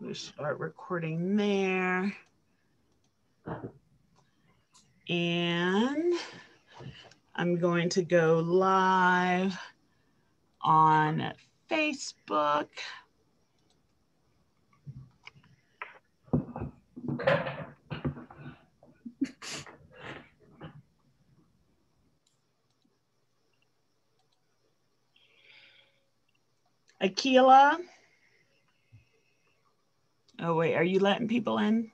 We start recording there. And I'm going to go live on Facebook. Akila. Oh, wait, are you letting people in?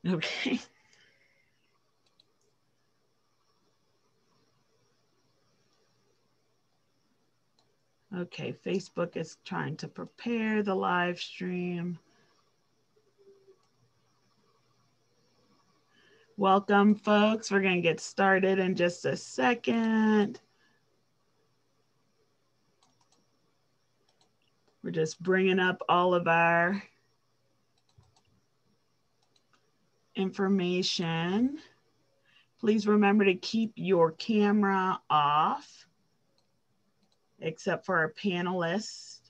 Okay. Okay, Facebook is trying to prepare the live stream. Welcome, folks. We're going to get started in just a second. We're just bringing up all of our information. Please remember to keep your camera off, except for our panelists.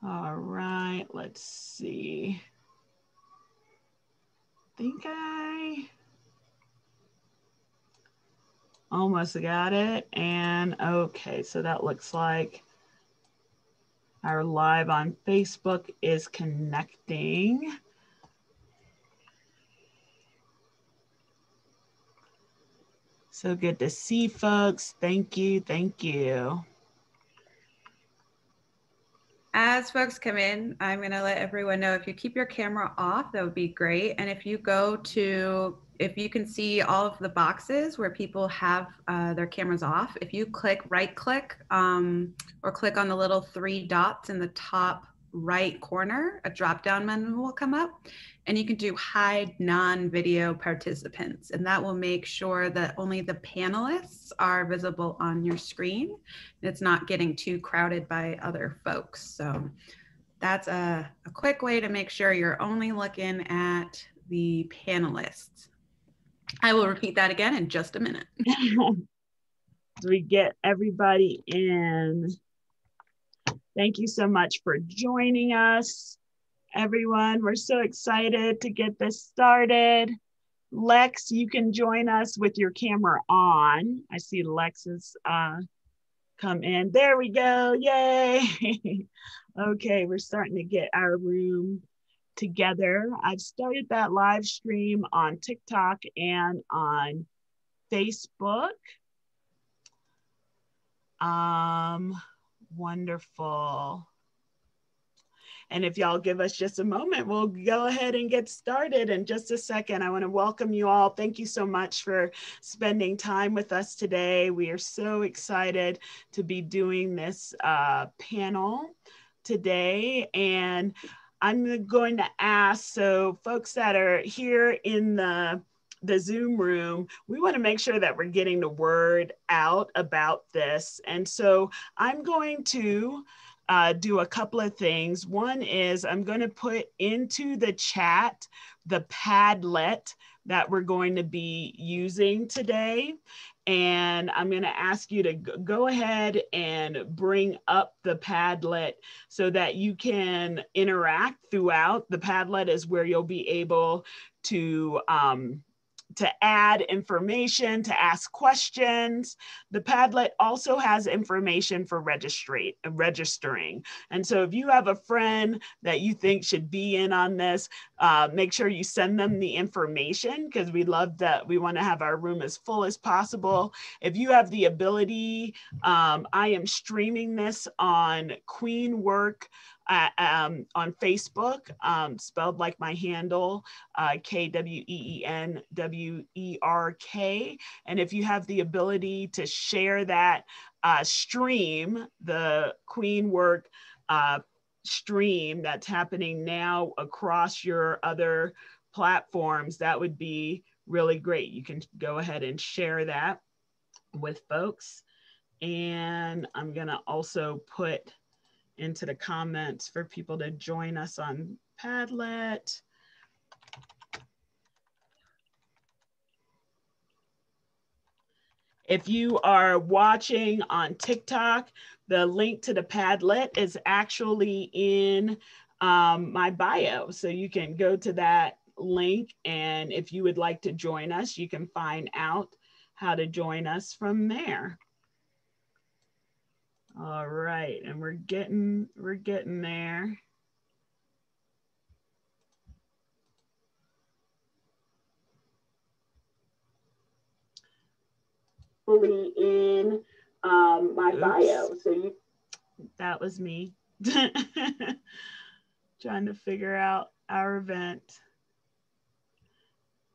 All right, let's see. I think I almost got it. And okay, so that looks like our live on Facebook is connecting. So good to see folks. Thank you. Thank you. As folks come in, I'm going to let everyone know if you keep your camera off, that would be great. And if you go to, if you can see all of the boxes where people have their cameras off, if you right click or click on the little 3 dots in the top right corner, a drop down menu will come up and you can do hide non-video participants. And that will make sure that only the panelists are visible on your screen. It's not getting too crowded by other folks. So that's a quick way to make sure you're only looking at the panelists. I will repeat that again in just a minute. As we get everybody in. Thank you so much for joining us, everyone. We're so excited to get this started. Lex, you can join us with your camera on. I see Lex has come in. There we go. Yay. Okay, we're starting to get our room together. I've started that live stream on TikTok and on Facebook. Wonderful. And if y'all give us just a moment, we'll go ahead and get started in just a second. I want to welcome you all. Thank you so much for spending time with us today. We are so excited to be doing this panel today. And I'm going to ask, so folks that are here in the Zoom room, we want to make sure that we're getting the word out about this. And so I'm going to do a couple of things. One is I'm going to put into the chat the Padlet that we're going to be using today. And I'm going to ask you to go ahead and bring up the Padlet so that you can interact throughout. The Padlet is where you'll be able to add information, to ask questions. The Padlet also has information for registering. And so if you have a friend that you think should be in on this, make sure you send them the information because we love that. We want to have our room as full as possible. If you have the ability, I am streaming this on Queen Work on Facebook, spelled like my handle, KWEENWERK. And if you have the ability to share that stream, the Queen Work stream that's happening now across your other platforms, that would be really great. You can go ahead and share that with folks. And I'm gonna also put into the comments for people to join us on Padlet. If you are watching on TikTok, the link to the Padlet is actually in my bio. So you can go to that link, and if you would like to join us, you can find out how to join us from there. All right, and we're getting there. Fully in my bio. So that was me trying to figure out our event.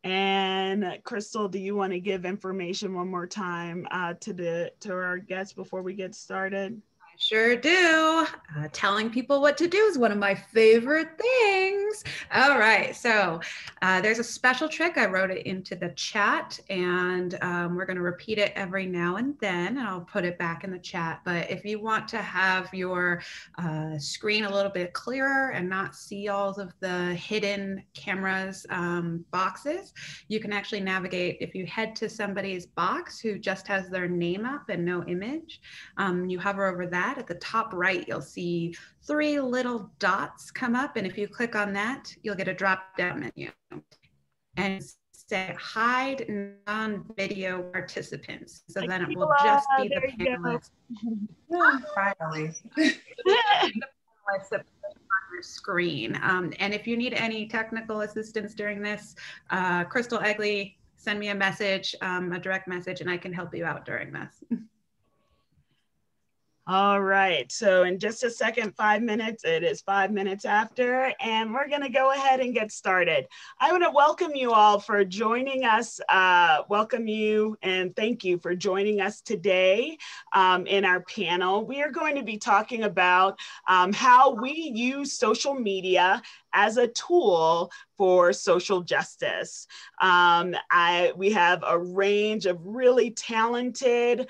And Crystal, do you want to give information one more time to our guests before we get started? I sure do. Telling people what to do is one of my favorite things. All right, so there's a special trick. I wrote it into the chat, and we're going to repeat it every now and then, and I'll put it back in the chat. But if you want to have your screen a little bit clearer and not see all of the hidden cameras boxes, you can actually navigate. If you head to somebody's box who just has their name up and no image, you hover over that. At the top right, you'll see 3 little dots come up, and if you click on that, you'll get a drop-down menu and say hide non-video participants. So then it will just be the panelists. Finally. The panelists on your screen. And if you need any technical assistance during this, Crystal Egley, send me a message, a direct message, and I can help you out during this. All right, so in just a second, 5 minutes, it is 5 minutes after, and we're gonna go ahead and get started. I wanna welcome you all for joining us, welcome you and thank you for joining us today in our panel. We are going to be talking about how we use social media as a tool for social justice. We have a range of really talented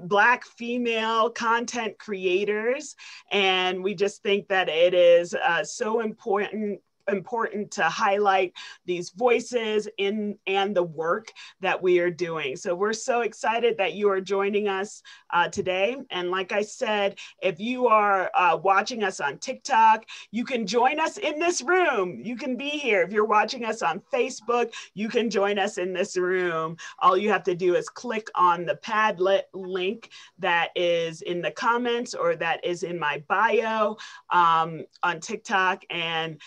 Black female content creators, and we just think that it is so important to highlight these voices and the work that we are doing. So we're so excited that you are joining us today. And like I said, if you are watching us on TikTok, you can join us in this room. You can be here. If you're watching us on Facebook, you can join us in this room. All you have to do is click on the Padlet link that is in the comments or that is in my bio on TikTok, and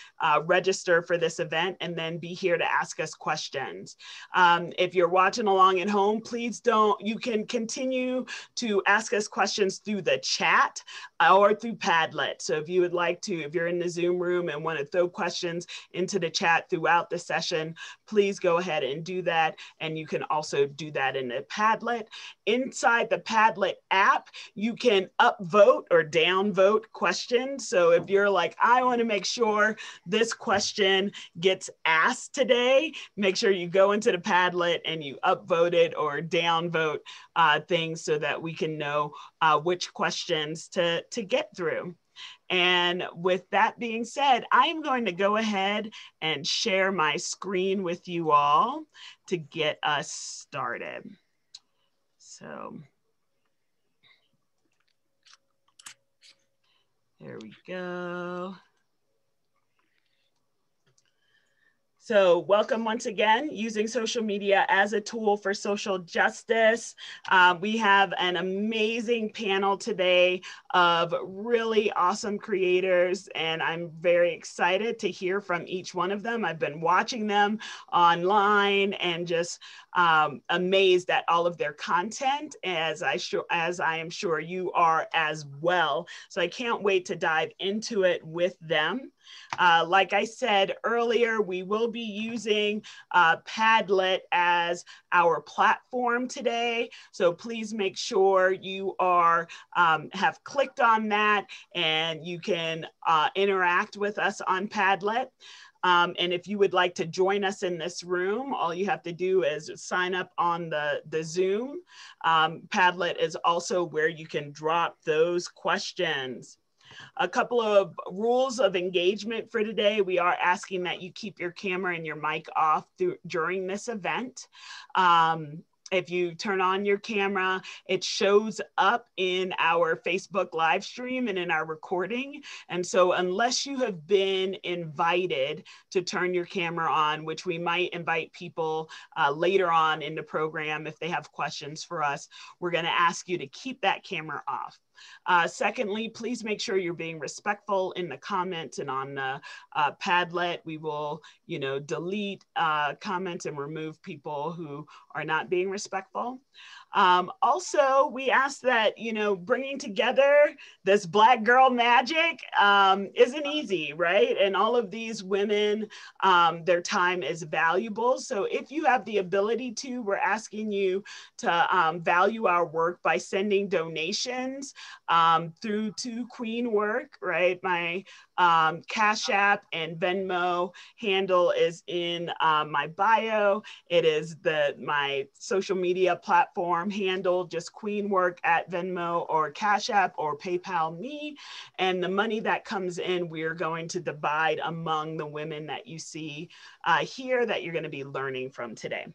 register for this event, and then be here to ask us questions. If you're watching along at home, please you can continue to ask us questions through the chat or through Padlet. So if you would like to, if you're in the Zoom room and want to throw questions into the chat throughout the session, please go ahead and do that. And you can also do that in the Padlet. Inside the Padlet app, you can upvote or downvote questions. So if you're like, I want to make sure this question gets asked today, make sure you go into the Padlet and you upvote it or downvote things so that we can know which questions to get through. And with that being said, I am going to go ahead and share my screen with you all to get us started. So there we go. So welcome once again, using social media as a tool for social justice. We have an amazing panel today of really awesome creators, and I'm very excited to hear from each one of them. I've been watching them online and just amazed at all of their content, as I am sure you are as well. So I can't wait to dive into it with them. Like I said earlier, we will be using Padlet as our platform today. So please make sure you have clicked on that and you can interact with us on Padlet. And if you would like to join us in this room, all you have to do is sign up on the Zoom. Padlet is also where you can drop those questions. A couple of rules of engagement for today. We are asking that you keep your camera and your mic off during this event. If you turn on your camera, it shows up in our Facebook live stream and in our recording. And so unless you have been invited to turn your camera on, which we might invite people later on in the program if they have questions for us, we're going to ask you to keep that camera off. Secondly, please make sure you're being respectful in the comments and on the Padlet. We will, delete comments and remove people who are not being respectful. Also, we ask that, bringing together this Black girl magic isn't easy, right? And all of these women, their time is valuable. So if you have the ability to, we're asking you to value our work by sending donations through to Queen Work, right? My Cash App and Venmo handle is in my bio. It is my social media platform handle, just Queen Work at Venmo or Cash App or PayPal me. And the money that comes in, we're going to divide among the women that you see here that you're going to be learning from today.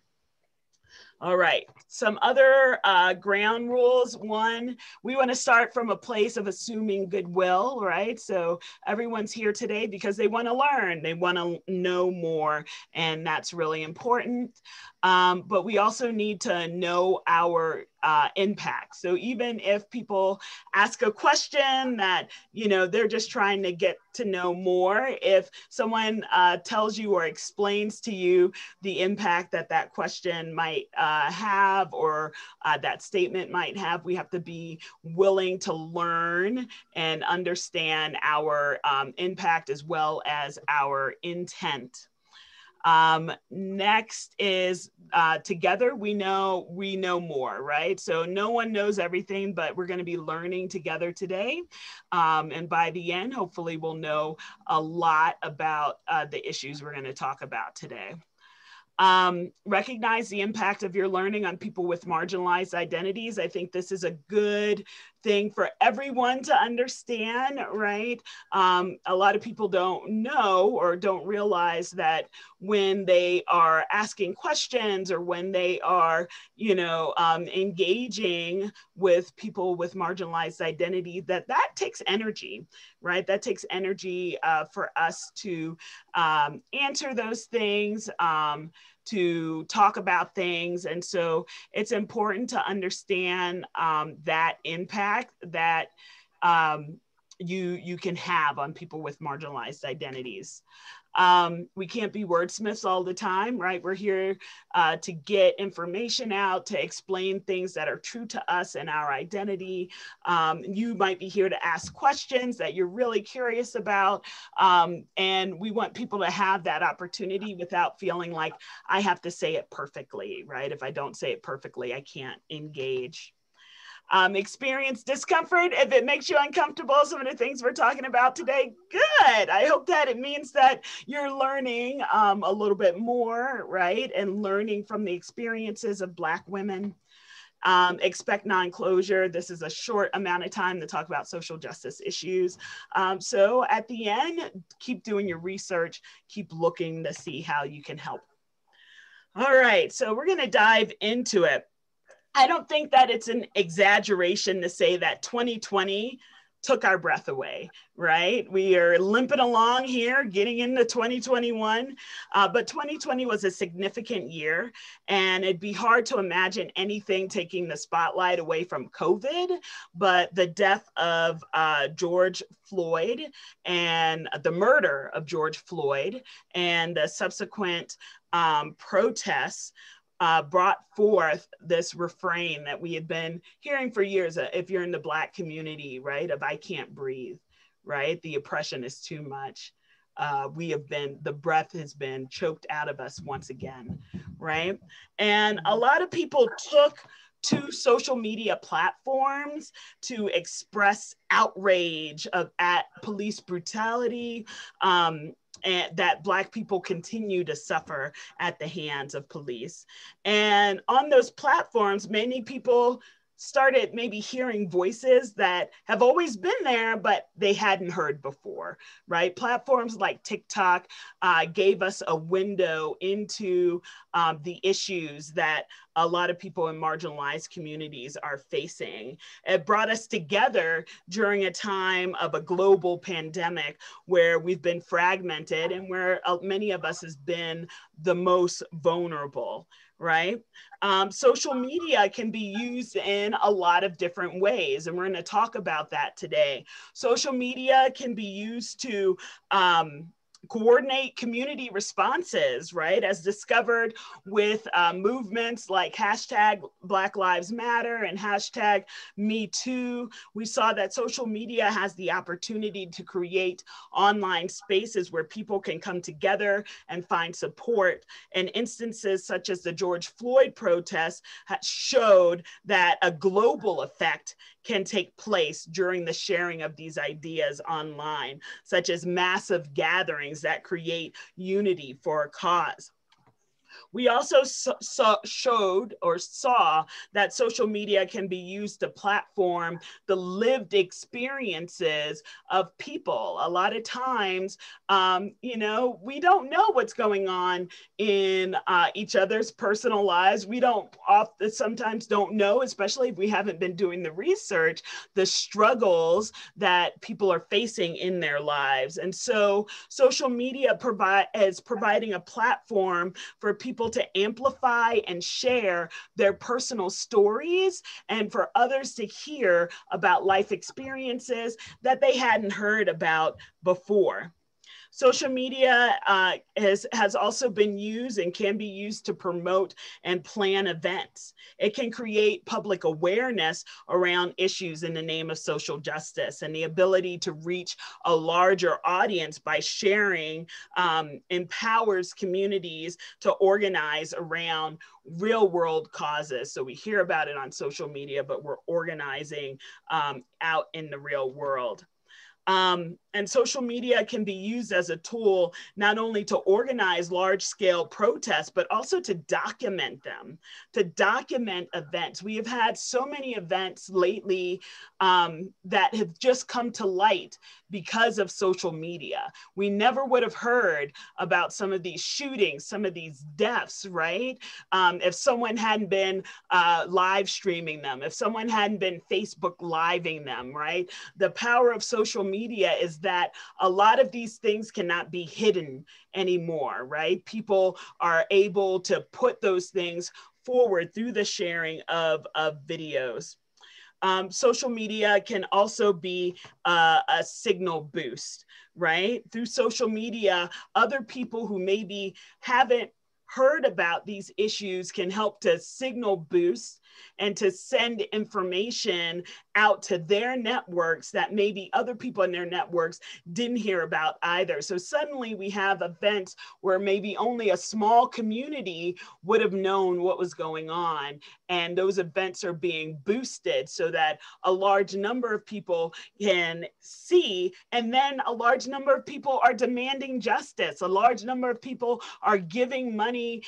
All right, some other ground rules. One, we want to start from a place of assuming goodwill, right? So everyone's here today because they want to learn, they want to know more, and that's really important. But we also need to know our impact. So even if people ask a question that, they're just trying to get to know more, if someone tells you or explains to you the impact that question might have or that statement might have, we have to be willing to learn and understand our impact as well as our intent. Next is together we know more, right? So no one knows everything, but we're going to be learning together today. And by the end, hopefully we'll know a lot about the issues we're going to talk about today. Recognize the impact of your learning on people with marginalized identities. I think this is a good thing for everyone to understand, right? A lot of people don't know or don't realize that when they are asking questions or when they are, engaging with people with marginalized identity, that takes energy, right? That takes energy for us to answer those things, to talk about things. And so it's important to understand that impact that you can have on people with marginalized identities. We can't be wordsmiths all the time, right? We're here to get information out, to explain things that are true to us and our identity. You might be here to ask questions that you're really curious about. And we want people to have that opportunity without feeling like I have to say it perfectly, right? If I don't say it perfectly, I can't engage. Experience discomfort if it makes you uncomfortable. Some of the things we're talking about today, good. I hope that it means that you're learning a little bit more, right? And learning from the experiences of Black women. Expect non-closure. This is a short amount of time to talk about social justice issues. So at the end, keep doing your research, keep looking to see how you can help. All right, so we're gonna dive into it. I don't think that it's an exaggeration to say that 2020 took our breath away, right? We are limping along here, getting into 2021, but 2020 was a significant year, and it'd be hard to imagine anything taking the spotlight away from COVID, but the death of George Floyd and the murder of George Floyd and the subsequent protests brought forth this refrain that we had been hearing for years, if you're in the Black community, right, of I can't breathe, right? The oppression is too much. The breath has been choked out of us once again, right? And a lot of people took to social media platforms to express outrage at police brutality, and that Black people continue to suffer at the hands of police. And on those platforms, many people started maybe hearing voices that have always been there, but they hadn't heard before, right? Platforms like TikTok gave us a window into the issues that a lot of people in marginalized communities are facing. It brought us together during a time of a global pandemic where we've been fragmented and where many of us has been the most vulnerable, right? Social media can be used in a lot of different ways, and we're going to talk about that today. Social media can be used to coordinate community responses, right? As discovered with movements like hashtag Black Lives Matter and hashtag Me Too. We saw that social media has the opportunity to create online spaces where people can come together and find support. And instances such as the George Floyd protests showed that a global effect can take place during the sharing of these ideas online, such as massive gatherings that create unity for a cause. We also showed or saw that social media can be used to platform the lived experiences of people. A lot of times, you know, we don't know what's going on in each other's personal lives. We sometimes don't know, especially if we haven't been doing the research, the struggles that people are facing in their lives. And so social media is providing a platform for people to amplify and share their personal stories and for others to hear about life experiences that they hadn't heard about before. Social media has also been used and can be used to promote and plan events. It can create public awareness around issues in the name of social justice, and the ability to reach a larger audience by sharing empowers communities to organize around real world causes. So we hear about it on social media, but we're organizing out in the real world. And social media can be used as a tool not only to organize large-scale protests, but also to document them, to document events. We have had so many events lately that have just come to light because of social media. We never would have heard about some of these shootings, some of these deaths, right? If someone hadn't been live streaming them, if someone hadn't been Facebook living them, right? The power of social media is that a lot of these things cannot be hidden anymore, right? People are able to put those things forward through the sharing of videos. Social media can also be a signal boost, right? Through social media, other people who maybe haven't heard about these issues can help to signal boost and to send information out to their networks that maybe other people in their networks didn't hear about either. So suddenly we have events where maybe only a small community would have known what was going on. And those events are being boosted so that a large number of people can see, and then a large number of people are demanding justice. A large number of people are giving money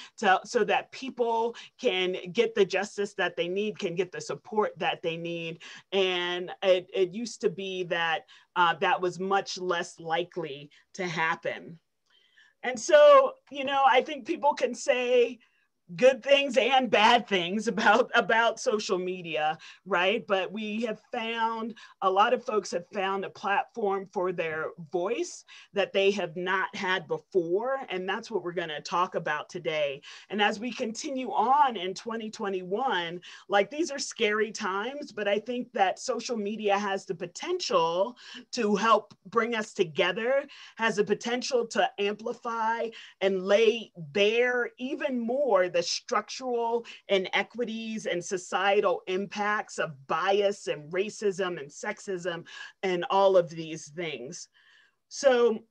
so that people can get the justice that they need, can get the support that they need. And it used to be that that was much less likely to happen. And so, you know, I think people can say good things and bad things about social media, right? But we have found, a lot of folks have found a platform for their voice that they have not had before, and that's what we're going to talk about today. And as we continue on in 2021, like, these are scary times, but I think that social media has the potential to help bring us together, has the potential to amplify and lay bare even more the structural inequities and societal impacts of bias and racism and sexism and all of these things. So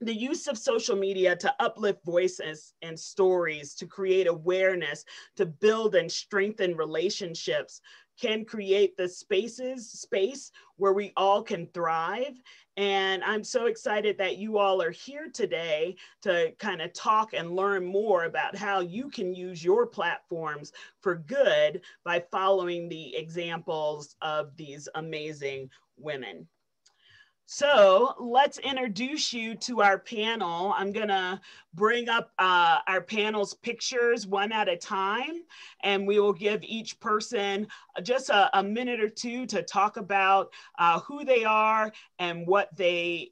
the use of social media to uplift voices and stories, to create awareness, to build and strengthen relationships can create the space where we all can thrive. And I'm so excited that you all are here today to kind of talk and learn more about how you can use your platforms for good by following the examples of these amazing women. So let's introduce you to our panel. I'm gonna bring up our panel's pictures one at a time, and we will give each person just a minute or two to talk about who they are and what they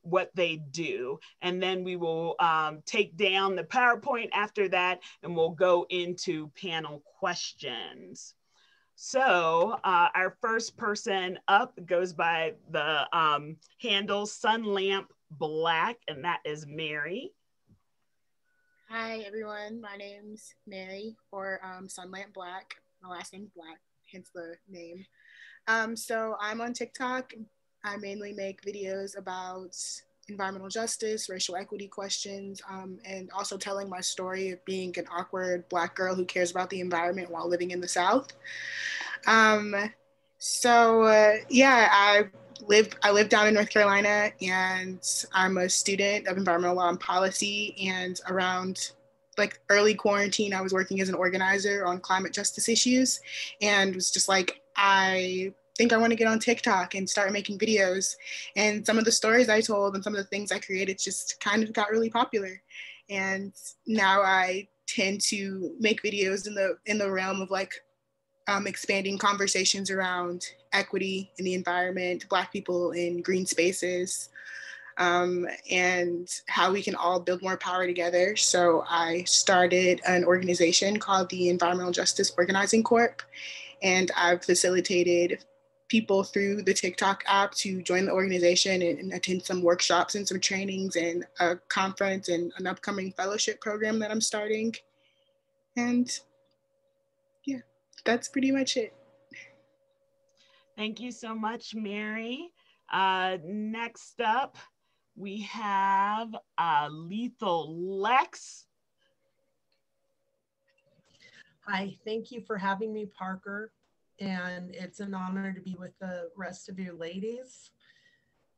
do. And then we will take down the PowerPoint after that, and we'll go into panel questions. So our first person up goes by the handle Sunlamp Black, and that is Mary. Hi everyone, my name's Mary, or Sunlamp Black. My last name's Black, hence the name. So I'm on TikTok. I mainly make videos about environmental justice, racial equity questions, and also telling my story of being an awkward Black girl who cares about the environment while living in the South. Yeah, I live down in North Carolina, and I'm a student of environmental law and policy. And around like early quarantine, I was working as an organizer on climate justice issues, and was just like, I think I want to get on TikTok and start making videos. And some of the stories I told and some of the things I created just kind of got really popular. And now I tend to make videos in the realm of like expanding conversations around equity in the environment, Black people in green spaces, and how we can all build more power together. So I started an organization called the Environmental Justice Organizing Corp, and I've facilitated people through the TikTok app to join the organization and attend some workshops and some trainings and a conference and an upcoming fellowship program that I'm starting. And yeah, that's pretty much it. Thank you so much, Mary. Next up, we have Lethal Lex. Hi, thank you for having me, Parker. And it's an honor to be with the rest of you ladies,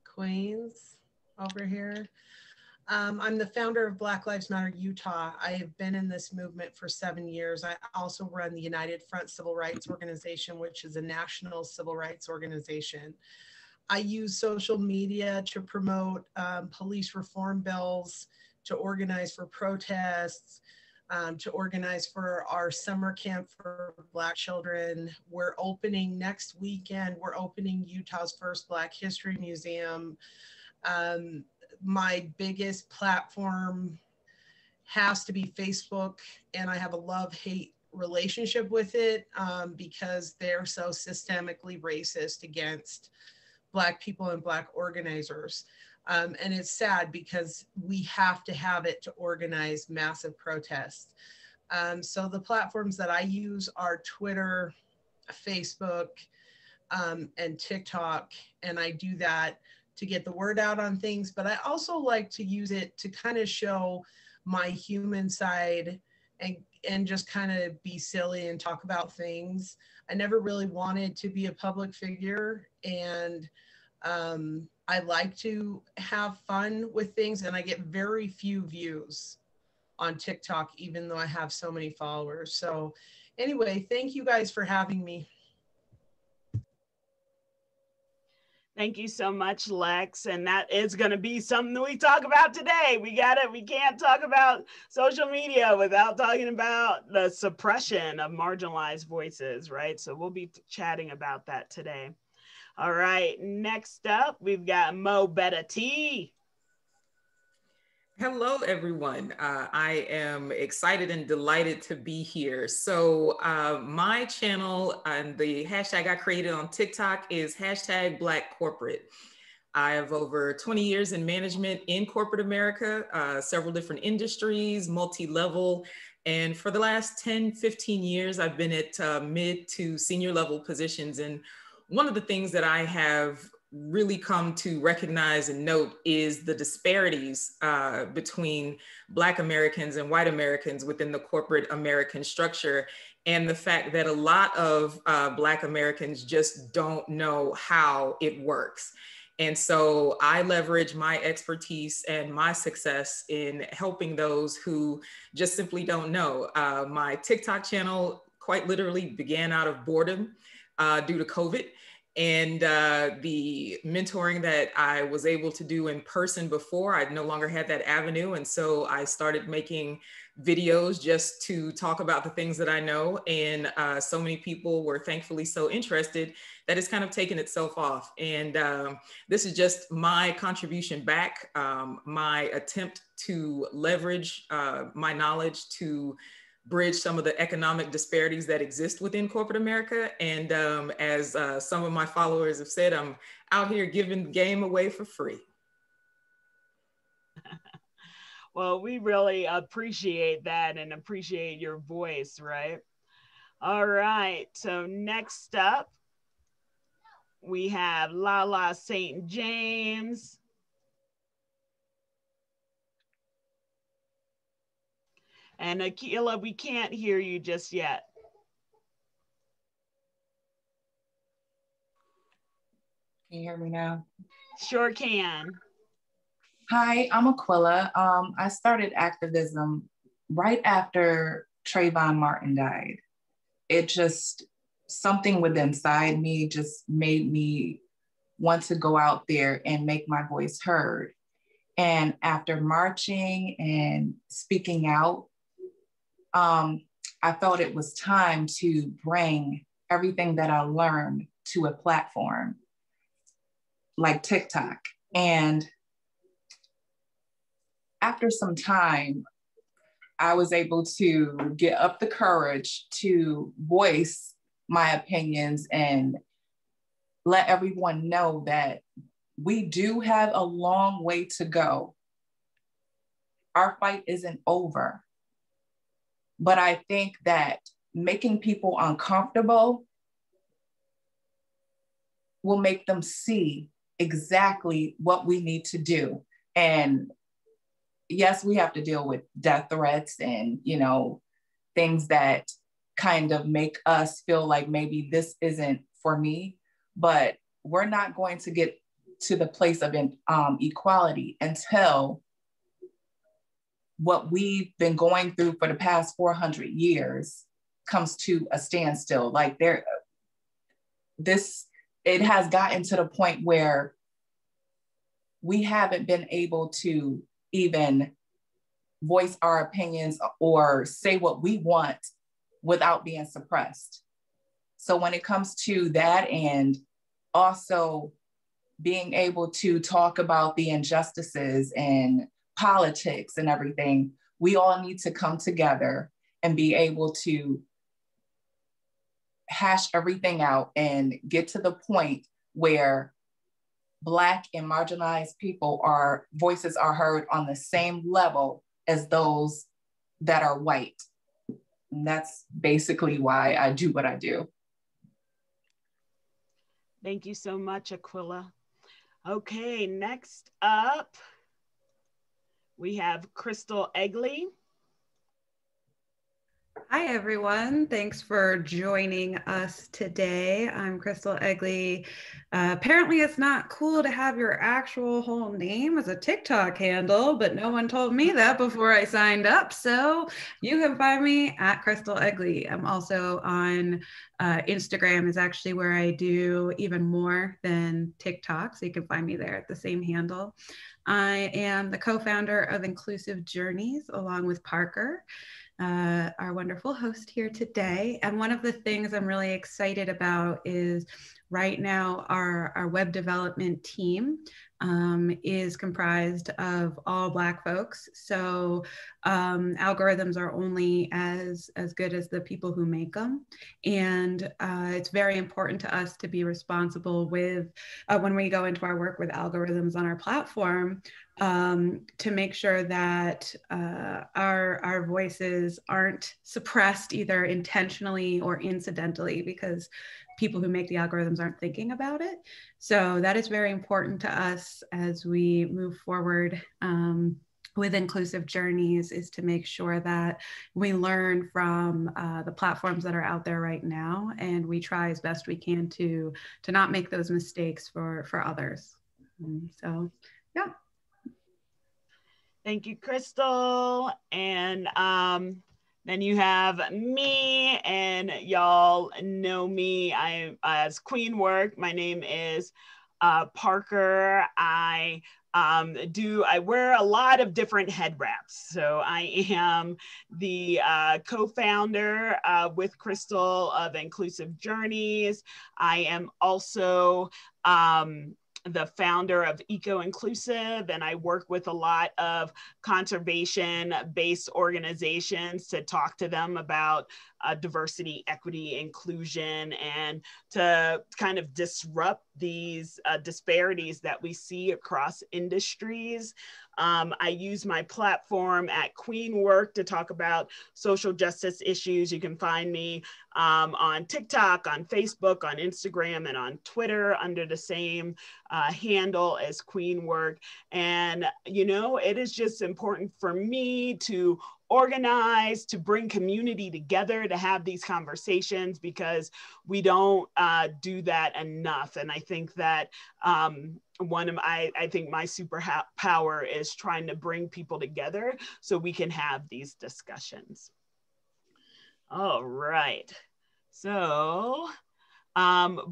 queens over here. I'm the founder of Black Lives Matter Utah. I have been in this movement for 7 years. I also run the United Front Civil Rights Organization, which is a national civil rights organization. I use social media to promote police reform bills, to organize for protests, to organize for our summer camp for Black children. We're opening next weekend, we're opening Utah's first Black History Museum. My biggest platform has to be Facebook, and I have a love-hate relationship with it because they're so systemically racist against Black people and Black organizers. And it's sad because we have to have it to organize massive protests. So the platforms that I use are Twitter, Facebook, and TikTok, and I do that to get the word out on things, but I also like to use it to kind of show my human side and just kind of be silly and talk about things. I never really wanted to be a public figure, and I like to have fun with things, and I get very few views on TikTok, even though I have so many followers. So anyway, thank you guys for having me. Thank you so much, Lex. And that is going to be something that we talk about today. We can't talk about social media without talking about the suppression of marginalized voices, right? So we'll be chatting about that today. All right, next up, we've got Mo Betta T. Hello, everyone. I am excited and delighted to be here. So my channel and the hashtag I created on TikTok is hashtag Black Corporate. I have over 20 years in management in corporate America, several different industries, multi-level. And for the last 10, 15 years, I've been at mid to senior level positions. And one of the things that I have really come to recognize and note is the disparities between Black Americans and white Americans within the corporate American structure. and the fact that a lot of Black Americans just don't know how it works. And so I leverage my expertise and my success in helping those who just simply don't know. My TikTok channel quite literally began out of boredom due to COVID. And the mentoring that I was able to do in person before, I no longer had that avenue. And so I started making videos just to talk about the things that I know. And so many people were thankfully so interested that it's kind of taken itself off. And this is just my contribution back, my attempt to leverage my knowledge to bridge some of the economic disparities that exist within corporate America. And as some of my followers have said, I'm out here giving the game away for free. Well, we really appreciate that and appreciate your voice, right? All right, so next up, we have Lala St. James. And Akila, we can't hear you just yet. Can you hear me now? Sure can. Hi, I'm Aquila. I started activism right after Trayvon Martin died. It just, something within inside me just made me want to go out there and make my voice heard. And after marching and speaking out, I felt it was time to bring everything that I learned to a platform like TikTok. And after some time, I was able to get up the courage to voice my opinions and let everyone know that we do have a long way to go. Our fight isn't over. But I think that making people uncomfortable will make them see exactly what we need to do. And yes, we have to deal with death threats and, you know, things that kind of make us feel like maybe this isn't for me, but we're not going to get to the place of equality until what we've been going through for the past 400 years comes to a standstill. Like it has gotten to the point where we haven't been able to even voice our opinions or say what we want without being suppressed. So when it comes to that, and also being able to talk about the injustices and politics and everything, we all need to come together and be able to hash everything out and get to the point where Black and marginalized people voices are heard on the same level as those that are white. And that's basically why I do what I do. Thank you so much, Aquila. Okay, next up, we have Crystal Egley. Hi, everyone. Thanks for joining us today. I'm Crystal Egley. Apparently, it's not cool to have your actual whole name as a TikTok handle, but no one told me that before I signed up. So you can find me at Crystal Egley. I'm also on Instagram is actually where I do even more than TikTok. So you can find me there at the same handle. I am the co-founder of Inclusive Journeys along with Parker, our wonderful host here today. And one of the things I'm really excited about is right now our web development team is comprised of all Black folks. So algorithms are only as good as the people who make them. And it's very important to us to be responsible with, when we go into our work with algorithms on our platform, to make sure that our voices aren't suppressed either intentionally or incidentally, because people who make the algorithms aren't thinking about it. So that is very important to us as we move forward with Inclusive Journeys is to make sure that we learn from the platforms that are out there right now, and we try as best we can to not make those mistakes for others. So, yeah. Thank you, Crystal. And then you have me, and y'all know me. I as Queen Work. My name is Parker. I wear a lot of different head wraps. So I am the co-founder with Crystal of Inclusive Journeys. I am also the founder of Eco Inclusive, and I work with a lot of conservation-based organizations to talk to them about diversity, equity, inclusion, and to kind of disrupt these disparities that we see across industries. I use my platform at Queen Work to talk about social justice issues. You can find me on TikTok, on Facebook, on Instagram, and on Twitter under the same handle as Queen Work. And, you know, it is just important for me to organize, to bring community together, to have these conversations, because we don't do that enough. And I think that I think my superpower is trying to bring people together so we can have these discussions. All right. So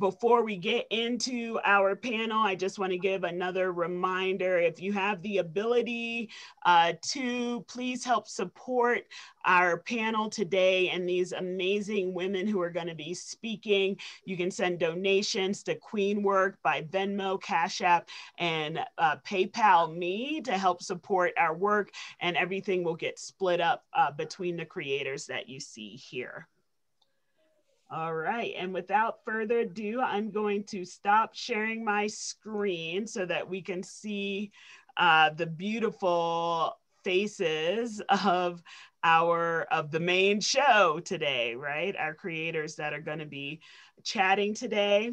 before we get into our panel, I just want to give another reminder. If you have the ability to, please help support our panel today and these amazing women who are going to be speaking. You can send donations to Queen Work by Venmo, Cash App, and PayPal me to help support our work, and everything will get split up between the creators that you see here. All right, and without further ado, I'm going to stop sharing my screen so that we can see the beautiful faces of the main show today, right? Our creators that are going to be chatting today.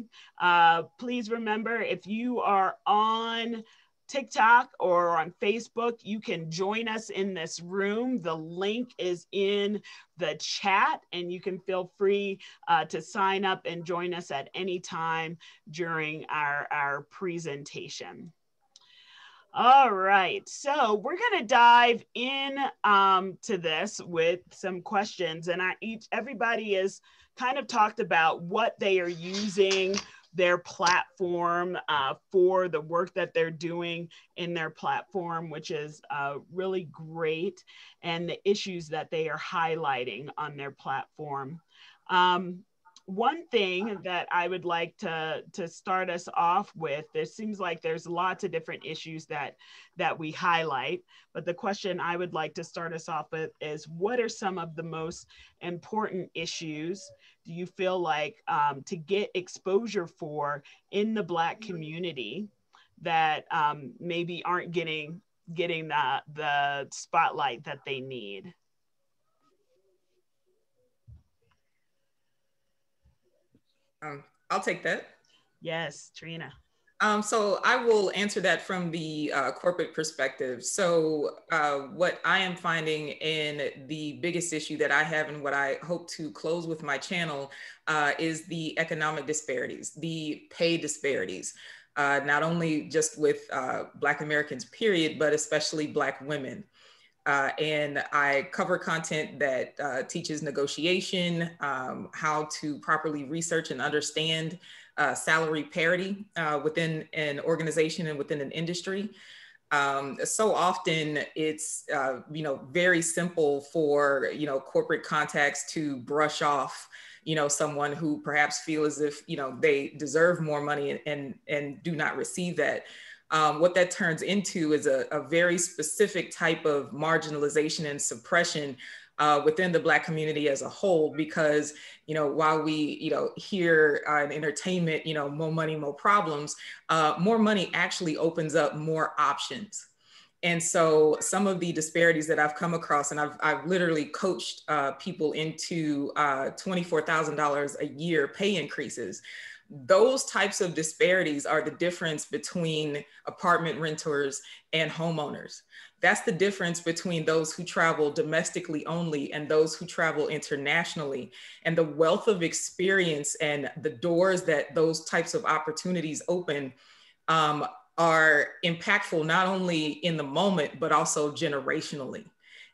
Please remember, if you are on TikTok or on Facebook, you can join us in this room. The link is in the chat, and you can feel free to sign up and join us at any time during our presentation. All right, so we're going to dive in to this with some questions, and everybody has kind of talked about what they are using their platform for, the work that they're doing in their platform, which is really great, and the issues that they are highlighting on their platform. One thing that I would like to start us off with, there seems like there's lots of different issues that we highlight, but the question I would like to start us off with is, what are some of the most important issues do you feel like to get exposure for in the Black community that maybe aren't getting the spotlight that they need? I'll take that. Yes, Trina. So I will answer that from the corporate perspective. So what I am finding, in the biggest issue that I have and what I hope to close with my channel is the economic disparities, the pay disparities, not only just with Black Americans, period, but especially Black women. And I cover content that teaches negotiation, how to properly research and understand salary parity within an organization and within an industry. So often it's very simple for corporate contacts to brush off someone who perhaps feel as if they deserve more money and do not receive that. What that turns into is a very specific type of marginalization and suppression within the Black community as a whole, because while we hear in entertainment more money, more problems, more money actually opens up more options. And so some of the disparities that I've come across, and I've literally coached people into $24,000 a year pay increases. Those types of disparities are the difference between apartment renters and homeowners. That's the difference between those who travel domestically only and those who travel internationally. And the wealth of experience and the doors that those types of opportunities open are impactful, not only in the moment, but also generationally.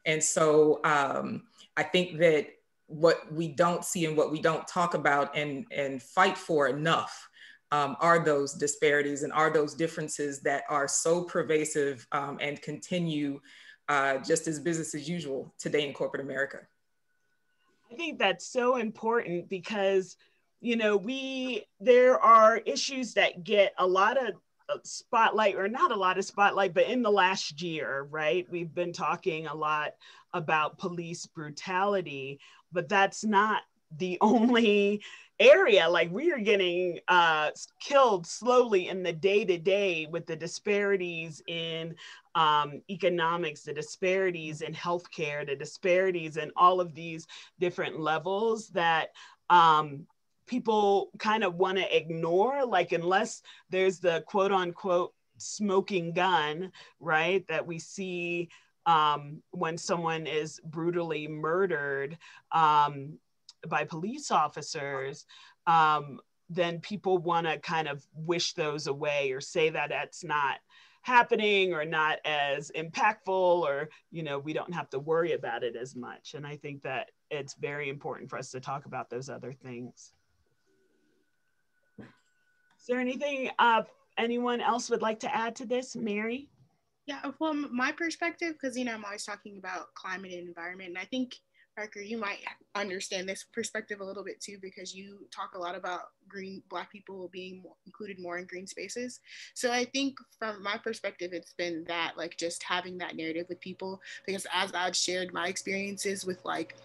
And so I think that what we don't see and what we don't talk about and fight for enough are those disparities and are those differences that are so pervasive and continue just as business as usual today in corporate America. I think that's so important because, you know, there are issues that get a lot of spotlight, or not a lot of spotlight, but in the last year, right? We've been talking a lot about police brutality, but that's not the only area. Like, we are getting killed slowly in the day-to-day with the disparities in economics, the disparities in healthcare, the disparities in all of these different levels that people kind of want to ignore, like, unless there's the quote unquote smoking gun, right, that we see when someone is brutally murdered by police officers, then people want to kind of wish those away or say that that's not happening or not as impactful, or, you know, we don't have to worry about it as much. And I think that it's very important for us to talk about those other things. Is there anything anyone else would like to add to this? Mary? Yeah, from my perspective, because, you know, I'm always talking about climate and environment, and I think, Parker, you might understand this perspective a little bit too, because you talk a lot about Black people being included more in green spaces. So I think from my perspective, it's been that, like, just having that narrative with people, because as I've shared my experiences with, like,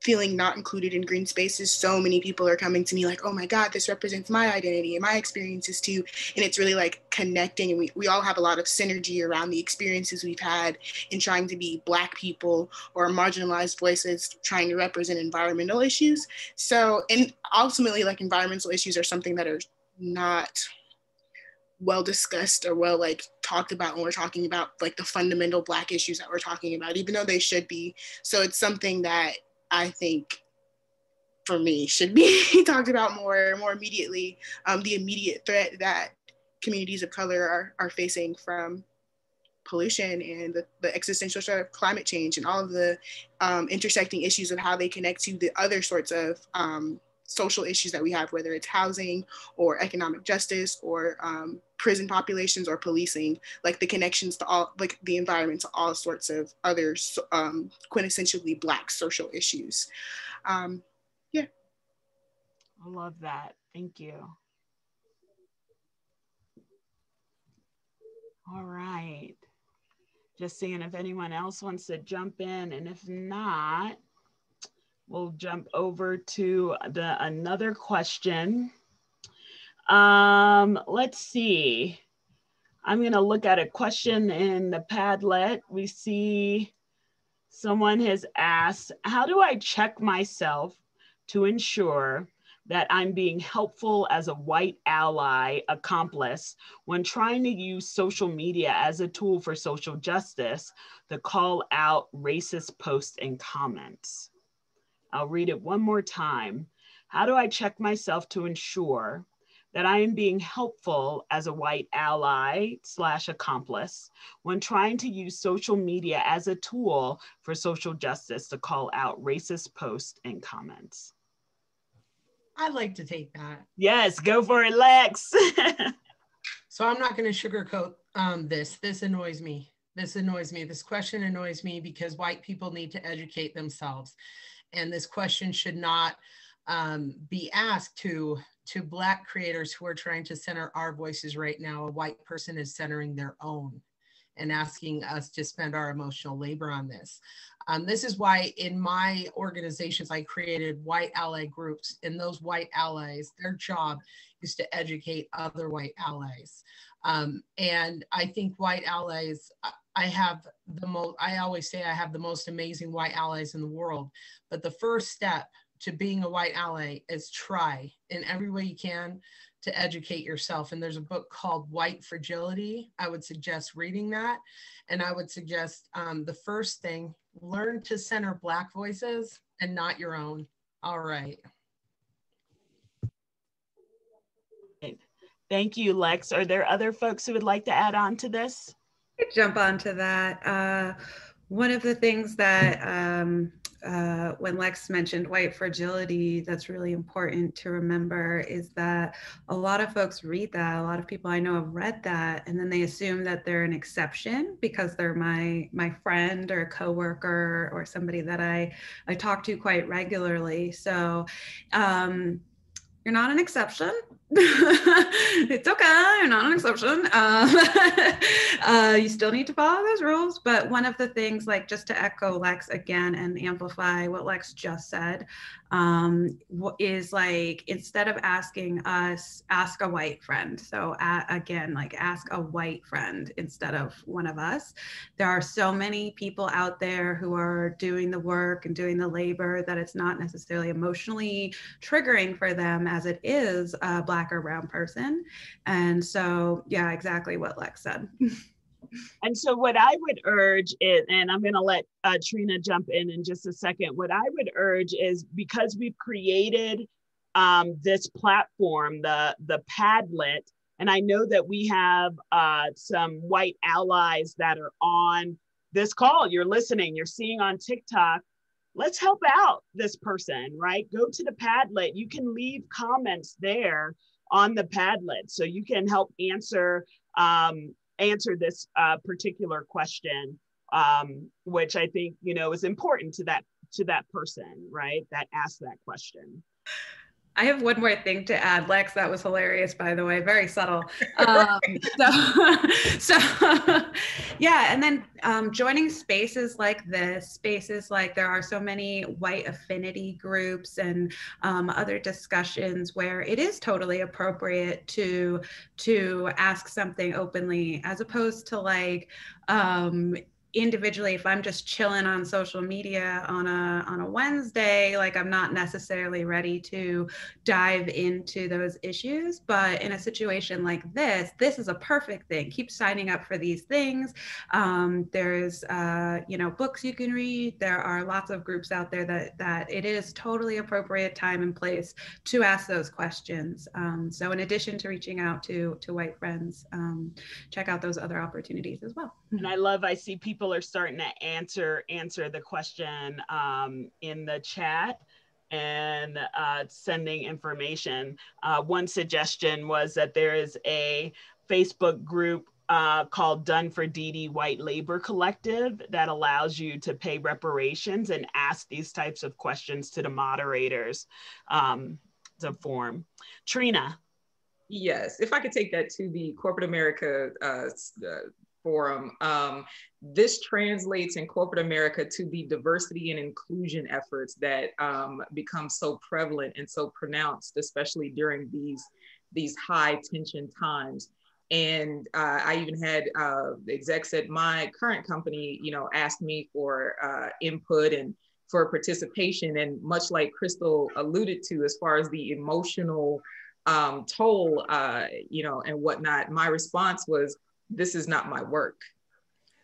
feeling not included in green spaces, so many people are coming to me like, oh my God, this represents my identity and my experiences too. And it's really like connecting, and we all have a lot of synergy around the experiences we've had in trying to be Black people or marginalized voices trying to represent environmental issues. So, and ultimately, like, environmental issues are something that are not well discussed or well, like, talked about when we're talking about, like, the fundamental Black issues that we're talking about, even though they should be. So it's something that I think, for me, should be talked about more immediately. The immediate threat that communities of color are facing from pollution and the existential threat of climate change and all of the intersecting issues of how they connect to the other sorts of social issues that we have, whether it's housing or economic justice or prison populations or policing, like the connections to all, like the environment, to all sorts of other quintessentially Black social issues. Yeah. I love that. Thank you. All right. Just seeing if anyone else wants to jump in, and if not, we'll jump over to another question. Let's see. I'm going to look at a question in the Padlet. We see someone has asked, how do I check myself to ensure that I'm being helpful as a white ally accomplice when trying to use social media as a tool for social justice to call out racist posts and comments? I'll read it one more time. How do I check myself to ensure that I am being helpful as a white ally / accomplice when trying to use social media as a tool for social justice to call out racist posts and comments? I'd like to take that. Yes, go for it, Lex. So I'm not going to sugarcoat this. This annoys me. This annoys me. This question annoys me because white people need to educate themselves. And this question should not be asked to Black creators who are trying to center our voices right now. A white person is centering their own and asking us to spend our emotional labor on this. This is why in my organizations, I created white ally groups, and those white allies, their job is to educate other white allies. And I think white allies, I always say I have the most amazing white allies in the world, but the first step to being a white ally is try in every way you can to educate yourself. And there's a book called White Fragility. I would suggest reading that. And I would suggest the first thing, learn to center Black voices and not your own. All right. Thank you, Lex. Are there other folks who would like to add on to this? Jump onto that. One of the things that when Lex mentioned white fragility, that's really important to remember is that a lot of folks read that. A lot of people I know have read that, and then they assume that they're an exception because they're my friend or coworker or somebody that I talk to quite regularly. So you're not an exception. It's okay, you're not an exception. You still need to follow those rules. But one of the things, like just to echo Lex again and amplify what Lex just said, is like, instead of asking us, ask a white friend. So again, like ask a white friend instead of one of us. There are so many people out there who are doing the work and doing the labor that it's not necessarily emotionally triggering for them as it is a Black or brown person. And so, yeah, exactly what Lex said. And so what I would urge is, and I'm going to let Trina jump in just a second. What I would urge is, because we've created this platform, the Padlet, and I know that we have some white allies that are on this call. You're listening, you're seeing on TikTok. Let's help out this person, right? Go to the Padlet. You can leave comments there on the Padlet, so you can help answer this particular question, which I think, you know, is important to that person, right? That asked that question. I have one more thing to add, Lex. That was hilarious, by the way, very subtle. So yeah, and then joining spaces like this, spaces like, there are so many white affinity groups and other discussions where it is totally appropriate to ask something openly, as opposed to like, individually, if I'm just chilling on social media on a Wednesday, like I'm not necessarily ready to dive into those issues. But in a situation like this is a perfect thing. Keep signing up for these things. There's you know, books you can read. There are lots of groups out there that it is totally appropriate time and place to ask those questions. So in addition to reaching out to white friends, check out those other opportunities as well. And I see people are starting to answer the question in the chat and sending information. One suggestion was that there is a Facebook group called Done for Didi White Labor Collective that allows you to pay reparations and ask these types of questions to the moderators. It's a form. Trina. Yes, if I could take that to the Corporate America forum. This translates in corporate America to the diversity and inclusion efforts that become so prevalent and so pronounced, especially during these high tension times. And I even had execs at my current company, you know, ask me for input and for participation. And much like Crystal alluded to, as far as the emotional toll, you know, and whatnot, my response was, this is not my work.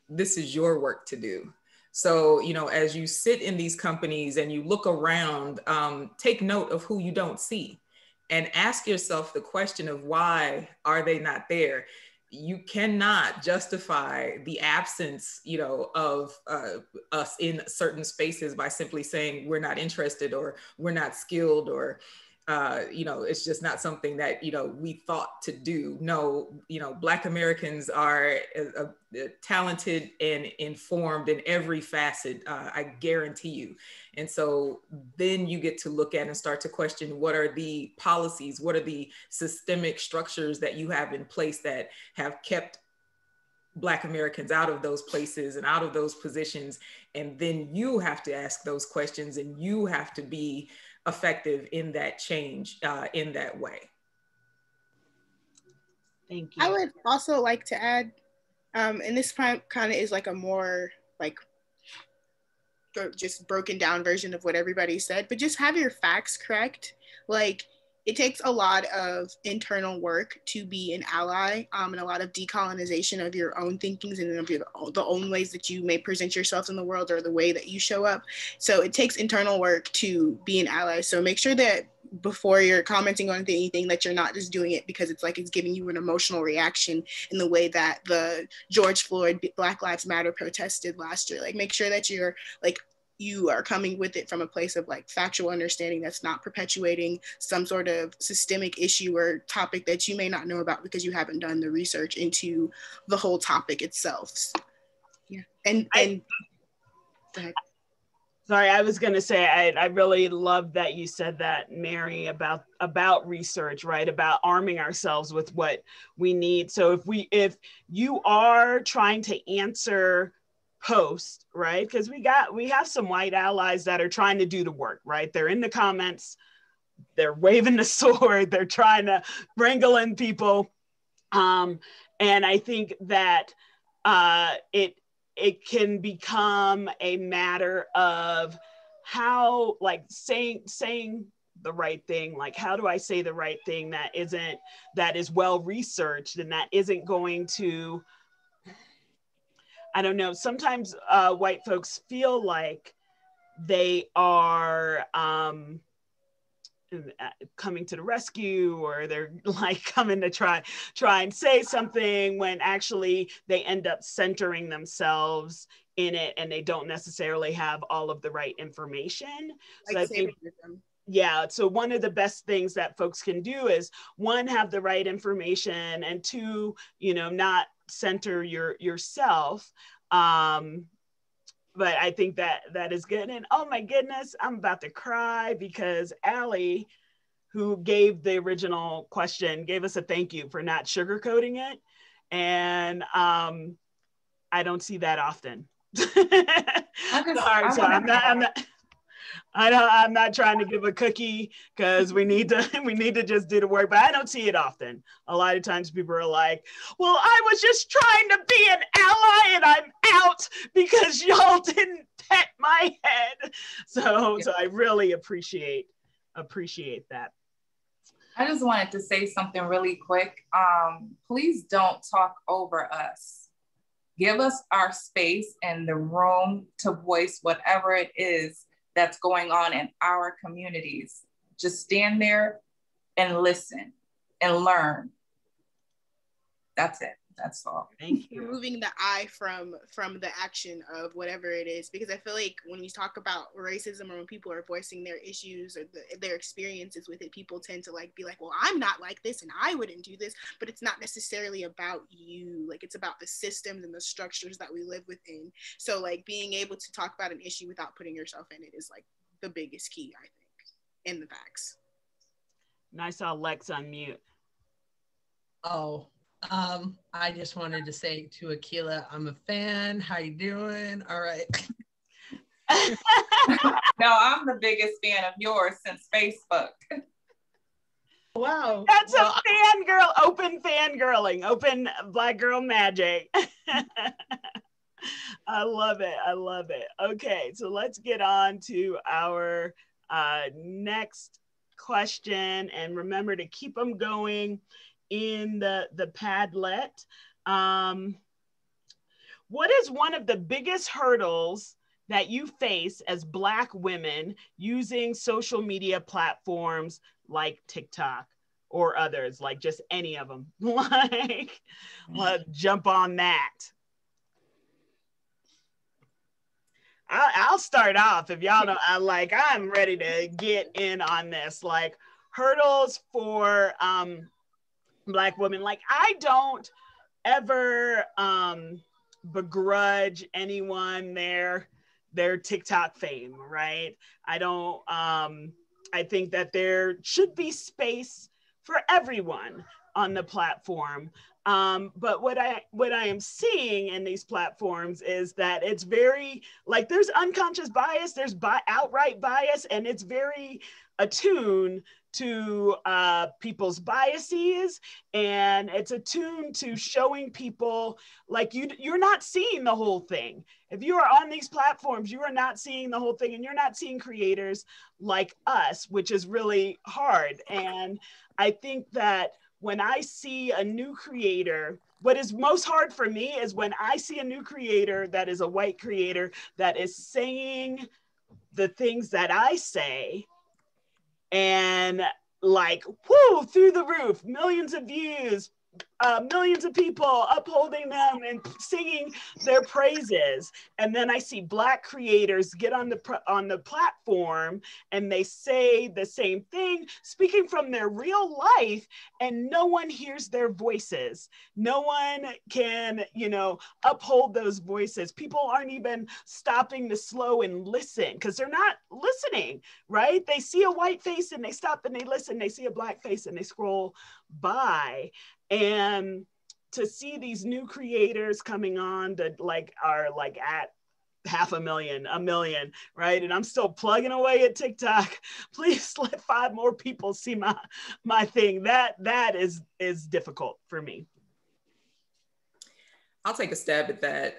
This is your work to do. So, you know, as you sit in these companies and you look around, take note of who you don't see and ask yourself the question of, why are they not there? You cannot justify the absence, you know, of us in certain spaces by simply saying we're not interested or we're not skilled or you know, it's just not something that, you know, we thought to do. No, you know, Black Americans are talented and informed in every facet, I guarantee you. And so then you get to look at and start to question, what are the policies, what are the systemic structures that you have in place that have kept Black Americans out of those places and out of those positions. And then you have to ask those questions and you have to be effective in that change in that way. Thank you. I would also like to add, and this kind of is like a more like just broken down version of what everybody said, but just have your facts correct. Like, it takes a lot of internal work to be an ally, and a lot of decolonization of your own thinkings and of the own ways that you may present yourself in the world or the way that you show up. So it takes internal work to be an ally. So make sure that before you're commenting on anything, that you're not just doing it because it's like it's giving you an emotional reaction in the way that the George Floyd Black Lives Matter protested last year. Like, make sure that you're like, you are coming with it from a place of like factual understanding that's not perpetuating some sort of systemic issue or topic that you may not know about because you haven't done the research into the whole topic itself. Yeah. And go ahead. Sorry, I was going to say, I really love that you said that, Mary, about research, right? About arming ourselves with what we need. So if you are trying to answer post, right? Because we have some white allies that are trying to do the work, right? They're in the comments, they're waving the sword, they're trying to wrangle in people. And I think that it can become a matter of how, like, saying the right thing, like, how do I say the right thing that is well researched and that isn't going to, I don't know, sometimes white folks feel like they are coming to the rescue, or they're like coming to try and say something, when actually they end up centering themselves in it and they don't necessarily have all of the right information. So I think, yeah, so one of the best things that folks can do is, one, have the right information, and two, not center yourself. But I think that is good. And oh my goodness, I'm about to cry because Allie, who gave the original question, gave us a thank you for not sugarcoating it. And I don't see that often. I'm not trying to give a cookie, because we need to just do the work, but I don't see it often. A lot of times people are like, well, I was just trying to be an ally and I'm out because y'all didn't pet my head. So I really appreciate that. I just wanted to say something really quick. Please don't talk over us. Give us our space and the room to voice whatever it is that's going on in our communities. Just stand there and listen and learn. That's it. That's all. Thank you. Removing the I from the action of whatever it is, because I feel like when you talk about racism, or when people are voicing their issues or their experiences with it, people tend to be like, well, I'm not like this and I wouldn't do this, but it's not necessarily about you. Like, it's about the systems and the structures that we live within. So like, being able to talk about an issue without putting yourself in it is like the biggest key, I think, in the facts. And I saw Lex on mute. Oh, I just wanted to say to Akilah, I'm a fan. How you doing? All right. No, I'm the biggest fan of yours since Facebook. Wow. That's a fangirl, open fangirling, open Black girl magic. I love it. I love it. Okay, so let's get on to our next question, and remember to keep them going in the Padlet. What is one of the biggest hurdles that you face as Black women using social media platforms like TikTok or others, like just any of them? Let's jump on that. I'll start off if y'all don't. I'm ready to get in on this. Like, hurdles for Black women. Like, I don't ever begrudge anyone their TikTok fame, right? I don't. I think that there should be space for everyone on the platform. But what I am seeing in these platforms is that it's very, like, there's unconscious bias, there's outright bias, and it's very attuned to people's biases, and it's attuned to showing people like you're not seeing the whole thing. If you are on these platforms, you are not seeing the whole thing, and you're not seeing creators like us, which is really hard. And I think that when I see a new creator, what is most hard for me is when I see a new creator that is a white creator that is saying the things that I say, and like, whoo, through the roof, millions of views, millions of people upholding them and singing their praises. And then I see Black creators get on the platform and they say the same thing, speaking from their real life, and no one hears their voices. No one can, uphold those voices. People aren't even stopping to slow and listen because they're not listening, right? They see a white face and they stop and they listen. They see a Black face and they scroll by. And to see these new creators coming on that are at 500,000, 1 million, right? And I'm still plugging away at TikTok. Please let 5 more people see my thing. That is difficult for me. I'll take a stab at that.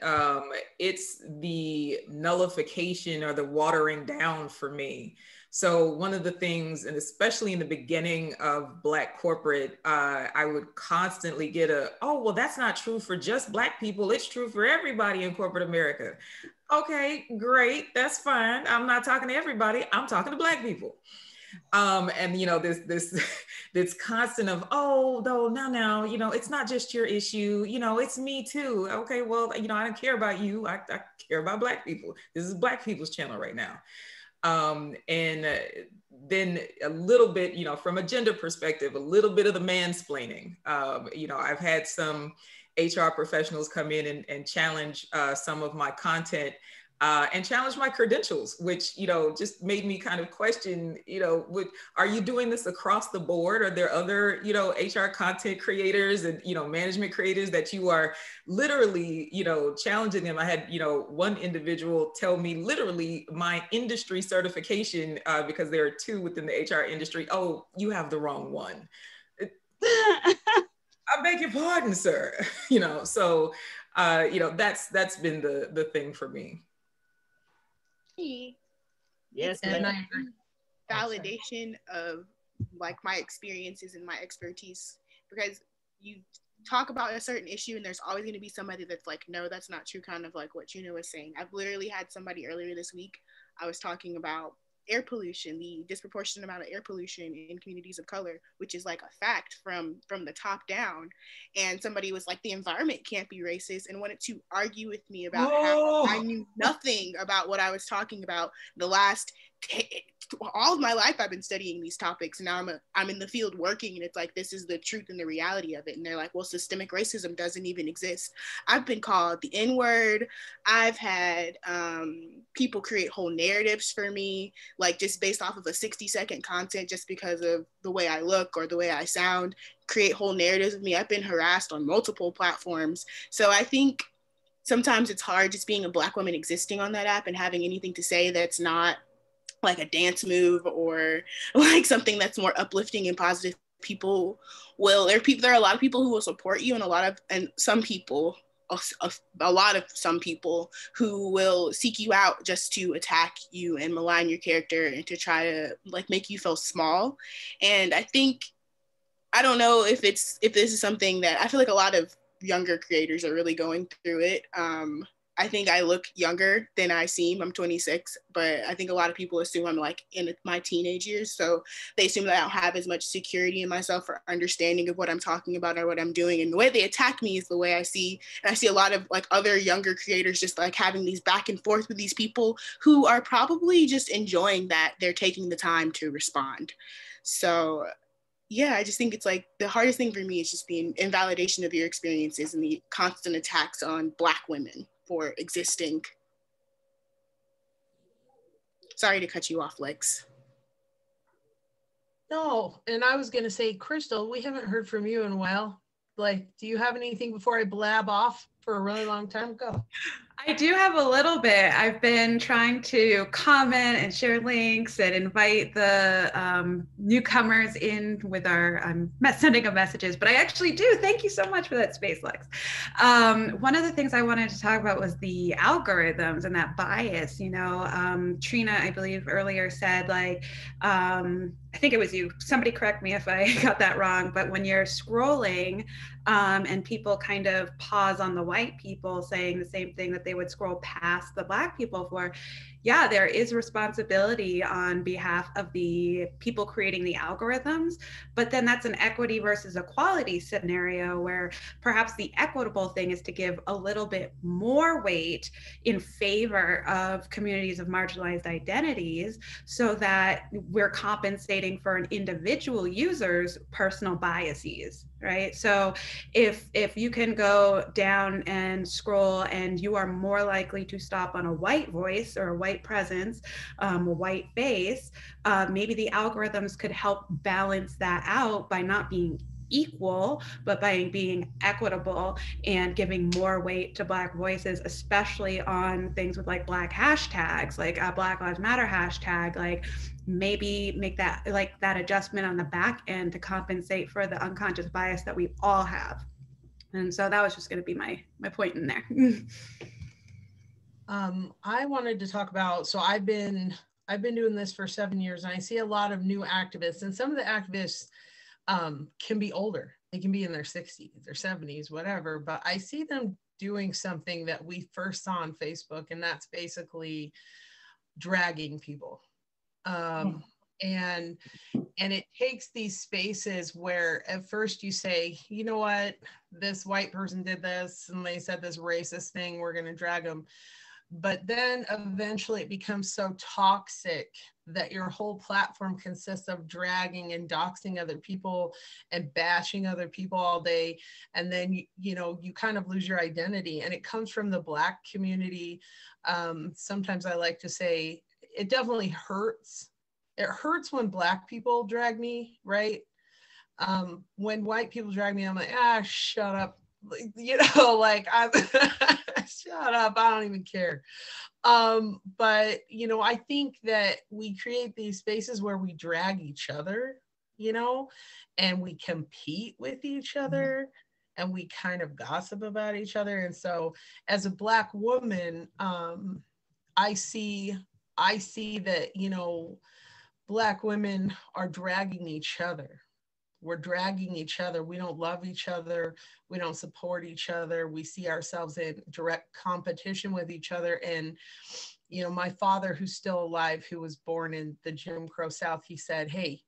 It's the nullification or the watering down for me. So one of the things, and especially in the beginning of Black corporate, I would constantly get oh, well, that's not true for just Black people. It's true for everybody in corporate America. Okay, great. That's fine. I'm not talking to everybody. I'm talking to Black people. And this constant of, oh, though, now, it's not just your issue, it's me too. Okay, well, I don't care about you. I care about Black people. This is Black people's channel right now. And then a little bit, from a gender perspective, a little bit of the mansplaining. I've had some HR professionals come in and challenge some of my content and challenge my credentials, which, just made me kind of question, are you doing this across the board? Are there other, HR content creators and, management creators that you are literally, challenging them? I had, one individual tell me literally my industry certification, because there are 2 within the HR industry. Oh, you have the wrong one. I beg your pardon, sir. So, that's been the thing for me. Yes, and validation of like my experiences and my expertise, because you talk about a certain issue and there's always going to be somebody that's like, no, that's not true, kind of like what Juno was saying. I've literally had somebody earlier this week, I was talking about air pollution, the disproportionate amount of air pollution in communities of color, which is like a fact from the top down. And somebody was like, the environment can't be racist, and wanted to argue with me about how I knew nothing about what I was talking about. All of my life I've been studying these topics, and now I'm in the field working, and it's like, this is the truth and the reality of it. And they're like, well, systemic racism doesn't even exist. I've been called the N-word. I've had people create whole narratives for me, like just based off of a 60-second content, just because of the way I look or the way I sound, create whole narratives of me. I've been harassed on multiple platforms. So I think sometimes it's hard just being a Black woman existing on that app and having anything to say that's not like a dance move or like something that's more uplifting and positive. There are a lot of people who will support you, and some people who will seek you out just to attack you and malign your character and to try to like make you feel small. And I don't know if this is something that I feel like a lot of younger creators are really going through it. I think I look younger than I seem. I'm 26, but I think a lot of people assume I'm like in my teenage years. So they assume that I don't have as much security in myself or understanding of what I'm talking about or what I'm doing. And the way they attack me is the way I see. And I see a lot of like other younger creators just like having these back and forth with these people who are probably just enjoying that they're taking the time to respond. So yeah, I just think it's like the hardest thing for me is just the invalidation of your experiences and the constant attacks on Black women for existing. Sorry to cut you off, Lex. No, and I was going to say, Crystal, we haven't heard from you in a while. Like, do you have anything before I blab off for a really long time? Go. I do have a little bit. I've been trying to comment and share links and invite the newcomers in with our sending of messages, but I actually do. Thank you so much for that space, Lex. One of the things I wanted to talk about was the algorithms and that bias. You know, Trina, I believe earlier said like, I think it was you, somebody correct me if I got that wrong, but when you're scrolling and people kind of pause on the white people saying the same thing that they would scroll past the Black people for, yeah, there is responsibility on behalf of the people creating the algorithms, but then that's an equity versus equality scenario where perhaps the equitable thing is to give a little bit more weight in favor of communities of marginalized identities so that we're compensating for an individual user's personal biases, right? So if you can go down and scroll and you are more likely to stop on a white voice or a white presence, a white face, maybe the algorithms could help balance that out by not being equal, but by being equitable and giving more weight to Black voices, especially on things with like Black hashtags, like a Black Lives Matter hashtag, like maybe make that like that adjustment on the back end to compensate for the unconscious bias that we all have. And so that was just going to be my point in there. I wanted to talk about, so I've been doing this for 7 years, and I see a lot of new activists, and some of the activists can be older. They can be in their 60s or 70s, whatever, but I see them doing something that we first saw on Facebook, and that's basically dragging people. And it takes these spaces where at first you say, you know what, this white person did this and they said this racist thing, we're going to drag them. But then eventually it becomes so toxic that your whole platform consists of dragging and doxing other people and bashing other people all day. And then, you know, you kind of lose your identity, and it comes from the Black community. Sometimes I like to say it definitely hurts. It hurts when Black people drag me, right? When white people drag me, I'm like, shut up. You know, like, I'm shut up, I don't even care. But, you know, I think that we create these spaces where we drag each other, you know, and we compete with each other, and we kind of gossip about each other. And so as a Black woman, I see that, you know, Black women are dragging each other. We're dragging each other. We don't love each other. We don't support each other. We see ourselves in direct competition with each other. And, you know, my father, who's still alive, who was born in the Jim Crow South, he said, hey,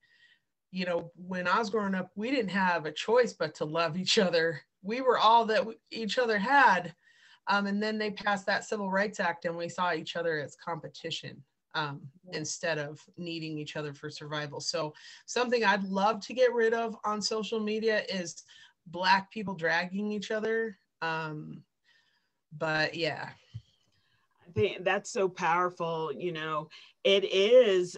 you know, when I was growing up, we didn't have a choice but to love each other. We were all that each other had. And then they passed that Civil Rights Act, and we saw each other as competition. Instead of needing each other for survival. So something I'd love to get rid of on social media is Black people dragging each other. But yeah. I think that's so powerful. You know, it is,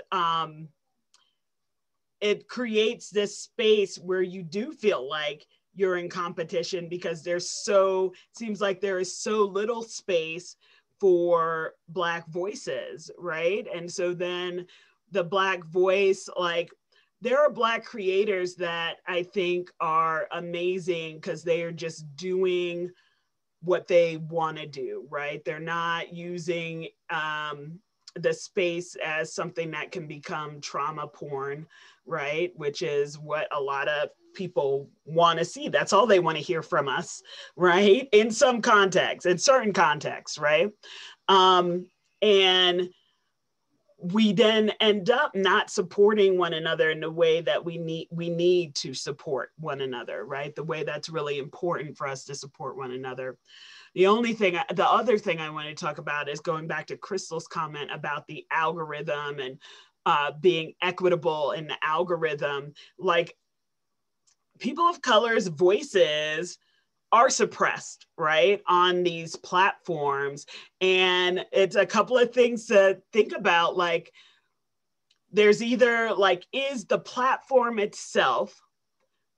it creates this space where you do feel like you're in competition because seems like there is so little space for Black voices, right? And so then the Black voice, like, there are Black creators that I think are amazing because they are just doing what they want to do, right? They're not using the space as something that can become trauma porn, right? Which is what a lot of people want to see. That's all they want to hear from us, right? In some contexts, in certain contexts, right? And we then end up not supporting one another in the way that we need to support one another, right? The way that's really important for us to support one another. The other thing I want to talk about is going back to Crystal's comment about the algorithm and being equitable in the algorithm. Like, people of color's voices are suppressed, right, on these platforms. And it's a couple of things to think about. Like, there's either like, is the platform itself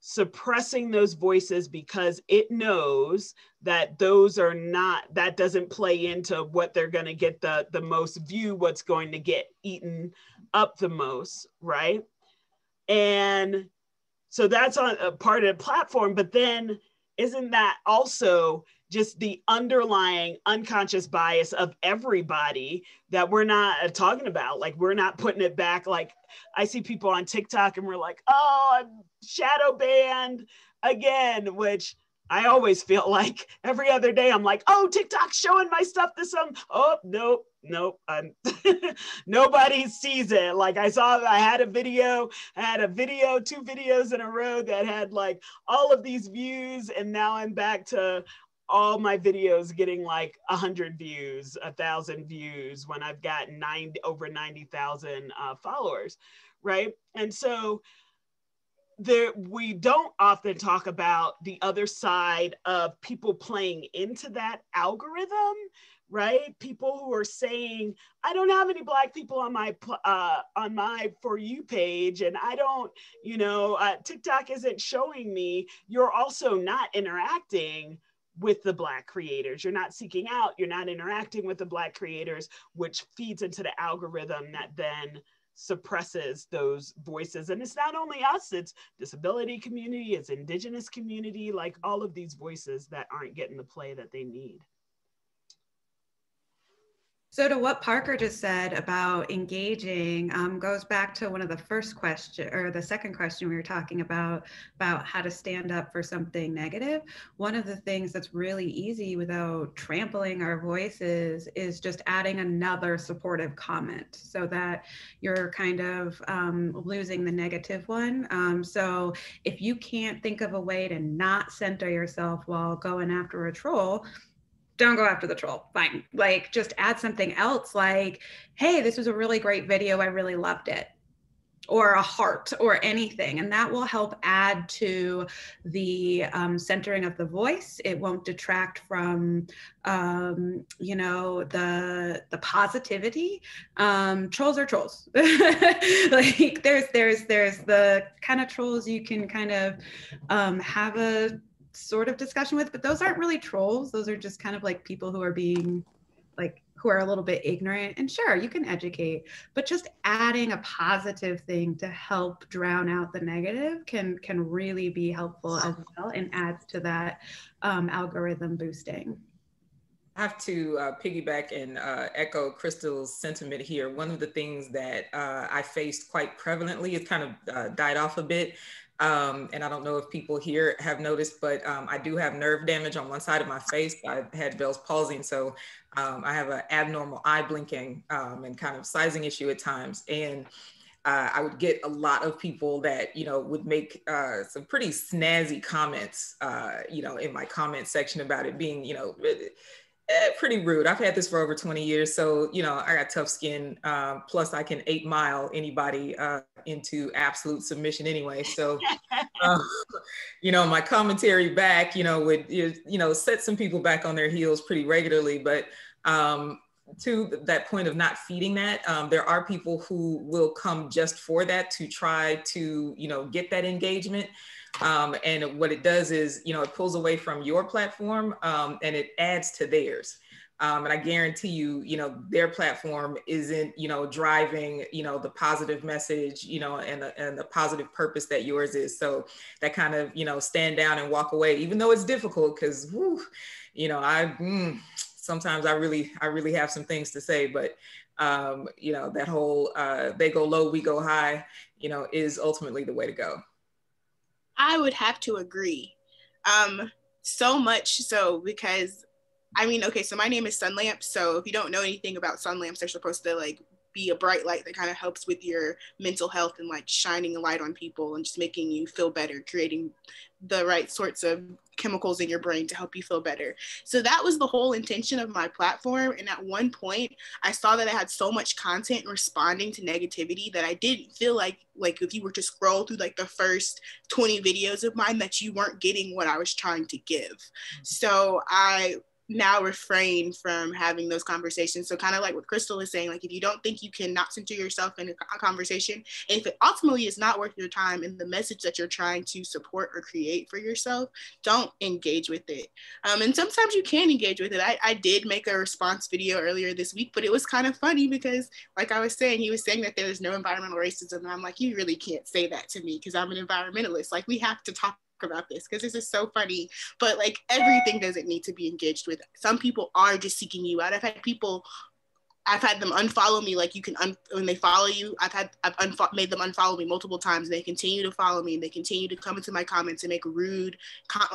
suppressing those voices because it knows that those are not, that doesn't play into what they're going to get the most view, what's going to get eaten up the most, right? And so that's on a part of the platform, but then isn't that also just the underlying unconscious bias of everybody that we're not talking about? Like, we're not putting it back. Like, I see people on TikTok and we're like, oh, I'm shadow banned again, which I always feel like every other day I'm like, oh, TikTok's showing my stuff to some, oh, nope, nobody sees it. Like, I had a video, 2 videos in a row that had like all of these views, and now I'm back to all my videos getting like 100 views, 1,000 views when I've got over 90,000 followers, right? And so we don't often talk about the other side of people playing into that algorithm, right? People who are saying, I don't have any Black people on my For You page, and I don't, TikTok isn't showing me. You're also not interacting with the Black creators. You're not seeking out, you're not interacting with the Black creators, which feeds into the algorithm that then suppresses those voices. And it's not only us, it's disability community, it's Indigenous community, like all of these voices that aren't getting the play that they need. So to what Parker just said about engaging, goes back to one of the first question, or the second question we were talking about how to stand up for something negative. One of the things that's really easy without trampling our voices is just adding another supportive comment so that you're kind of losing the negative one. So if you can't think of a way to not center yourself while going after a troll, don't go after the troll, fine. Like, just add something else like, hey, this was a really great video, I really loved it. Or a heart or anything. And that will help add to the centering of the voice. It won't detract from, the positivity. Trolls are trolls. Like, there's the kind of trolls you can kind of have a sort of discussion with, but those aren't really trolls. Those are just kind of like people who are being like, who are a little bit ignorant. And sure, you can educate, but just adding a positive thing to help drown out the negative can really be helpful as well, and adds to that algorithm boosting. I have to piggyback and echo Crystal's sentiment here. One of the things that I faced quite prevalently, it kind of died off a bit. And I don't know if people here have noticed, but I do have nerve damage on one side of my face. I had Bell's palsy, and so I have an abnormal eye blinking and kind of sizing issue at times. And I would get a lot of people that, would make some pretty snazzy comments, in my comment section about it being, pretty rude. I've had this for over 20 years. So, I got tough skin. Plus I can 8 Mile anybody into absolute submission anyway. So, my commentary back, would, set some people back on their heels pretty regularly. But to that point of not feeding that, there are people who will come just for that, to try to, get that engagement. And what it does is, it pulls away from your platform and it adds to theirs. And I guarantee you, their platform isn't, driving, the positive message, and the positive purpose that yours is. So that kind of, stand down and walk away, even though it's difficult, because, sometimes I really have some things to say, but, that whole, they go low, we go high, is ultimately the way to go. I would have to agree. So much so because, so my name is Sunlamp. So if you don't know anything about sun lamps, they're supposed to be a bright light that kind of helps with your mental health and shining a light on people and just making you feel better, creating the right sorts of chemicals in your brain to help you feel better. So that was the whole intention of my platform. And at one point I saw that I had so much content responding to negativity that I didn't feel like if you were to scroll through the first 20 videos of mine, that you weren't getting what I was trying to give. So I now refrain from having those conversations. So kind of like what Crystal was saying, like if you don't think you can not center yourself in a conversation, and if it ultimately is not worth your time and the message that you're trying to support or create for yourself, don't engage with it. And sometimes you can engage with it. I did make a response video earlier this week, but it was kind of funny because like I was saying, he was saying that there's no environmental racism. And I'm like, you really can't say that to me because I'm an environmentalist. Like we have to talk about this because this is so funny, but like everything doesn't need to be engaged with. Some people are just seeking you out. I've had them unfollow me. Like you can when they follow you, I've made them unfollow me multiple times, and they continue to follow me, and they continue to come into my comments and make rude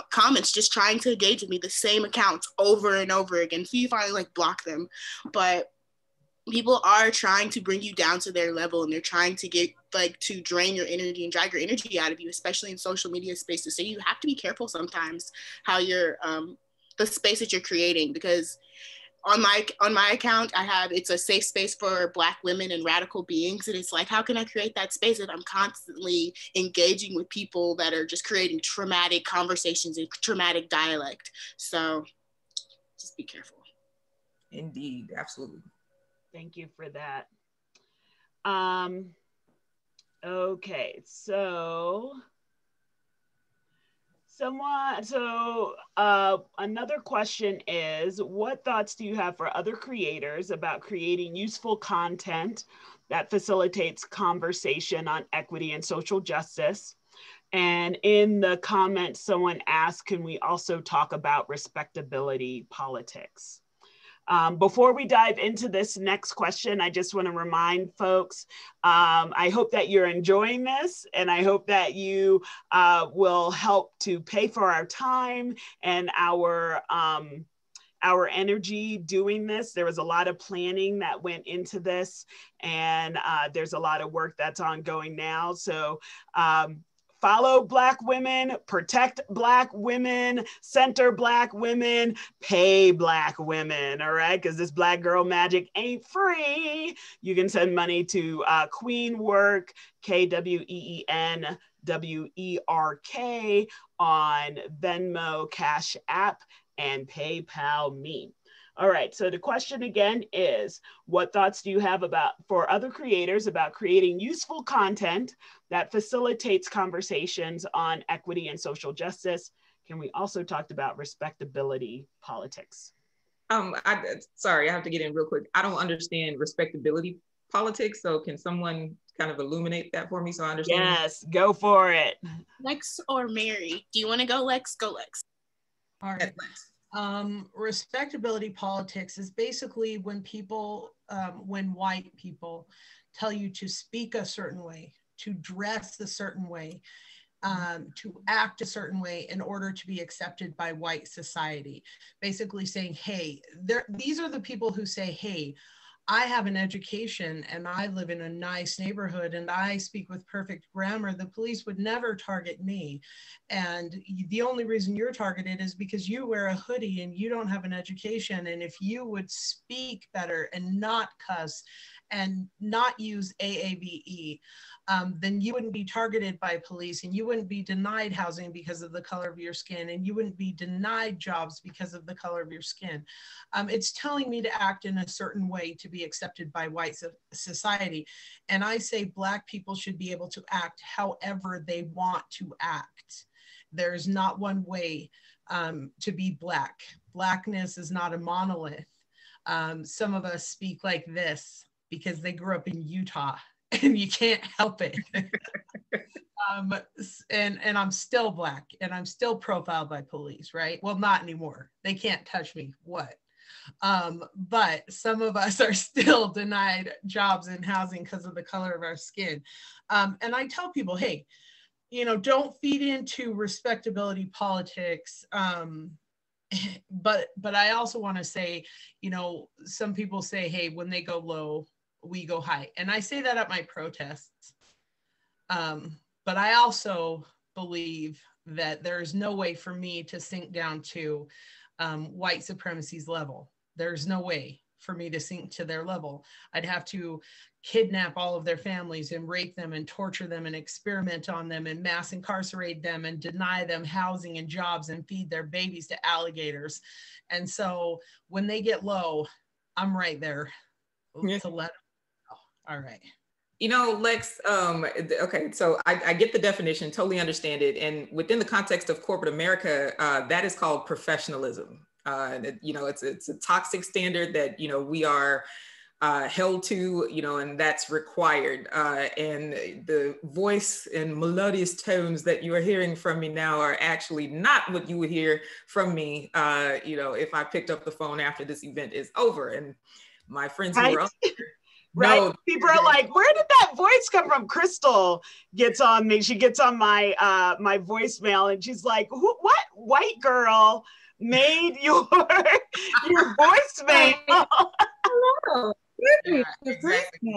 comments, just trying to engage with me, the same accounts over and over again. So you finally like block them. But people are trying to bring you down to their level, and they're trying to get like to drain your energy and drag your energy out of you, especially in social media spaces. So you have to be careful sometimes how you're the space that you're creating, because on my account, it's a safe space for Black women and radical beings. And it's like, how can I create that space if I'm constantly engaging with people that are just creating traumatic conversations and traumatic dialect? So just be careful. Indeed, absolutely. Thank you for that. Okay, so another question is, what thoughts do you have for other creators about creating useful content that facilitates conversation on equity and social justice? And in the comments, someone asked, can we also talk about respectability politics? Before we dive into this next question, I just want to remind folks, I hope that you're enjoying this, and I hope that you will help to pay for our time and our energy doing this. There was a lot of planning that went into this, and there's a lot of work that's ongoing now. So follow Black women, protect Black women, center Black women, pay Black women, all right? Because this Black Girl Magic ain't free. You can send money to Queen Work, KWEENWERK, on Venmo, Cash App, and PayPal Me. All right, so the question again is, what thoughts do you have for other creators about creating useful content that facilitates conversations on equity and social justice? Can we also talk about respectability politics? Sorry, I have to get in real quick. I don't understand respectability politics, so can someone kind of illuminate that for me so I understand? Yes, go for it. Lex or Mary? Do you want to go Lex? Go Lex. All right. Respectability politics is basically when people, when white people tell you to speak a certain way, to dress a certain way, to act a certain way in order to be accepted by white society. Basically saying, hey, these are the people who say, hey, I have an education and I live in a nice neighborhood and I speak with perfect grammar. The police would never target me. And the only reason you're targeted is because you wear a hoodie and you don't have an education. And if you would speak better and not cuss and not use AAVE, then you wouldn't be targeted by police, and you wouldn't be denied housing because of the color of your skin, and you wouldn't be denied jobs because of the color of your skin. It's telling me to act in a certain way to be accepted by white society. And I say Black people should be able to act however they want to act. There's not one way to be Black. Blackness is not a monolith. Some of us speak like this because they grew up in Utah. And you can't help it. And I'm still Black, and I'm still profiled by police, right? Well, not anymore. They can't touch me. What? But some of us are still denied jobs and housing because of the color of our skin. And I tell people, hey, don't feed into respectability politics. But I also want to say, some people say, hey, when they go low, we go high. And I say that at my protests. But I also believe that there is no way for me to sink down to white supremacy's level. There's no way. for me to sink to their level. I'd have to kidnap all of their families and rape them and torture them and experiment on them and mass incarcerate them and deny them housing and jobs and feed their babies to alligators. And so when they get low, I'm right there to let them go. All right. You know, Lex, okay, so I get the definition, totally understand it. And within the context of corporate America, that is called professionalism. You know, it's a toxic standard that, you know, we are held to, you know, and that's required. And the voice and melodious tones that you are hearing from me now are actually not what you would hear from me, you know, if I picked up the phone after this event is over. And my friends who were up there, right? no, People are like, where did that voice come from? Crystal gets on me. She gets on my my voicemail and she's like, what white girl made your voicemail? Hello. Yeah, exactly.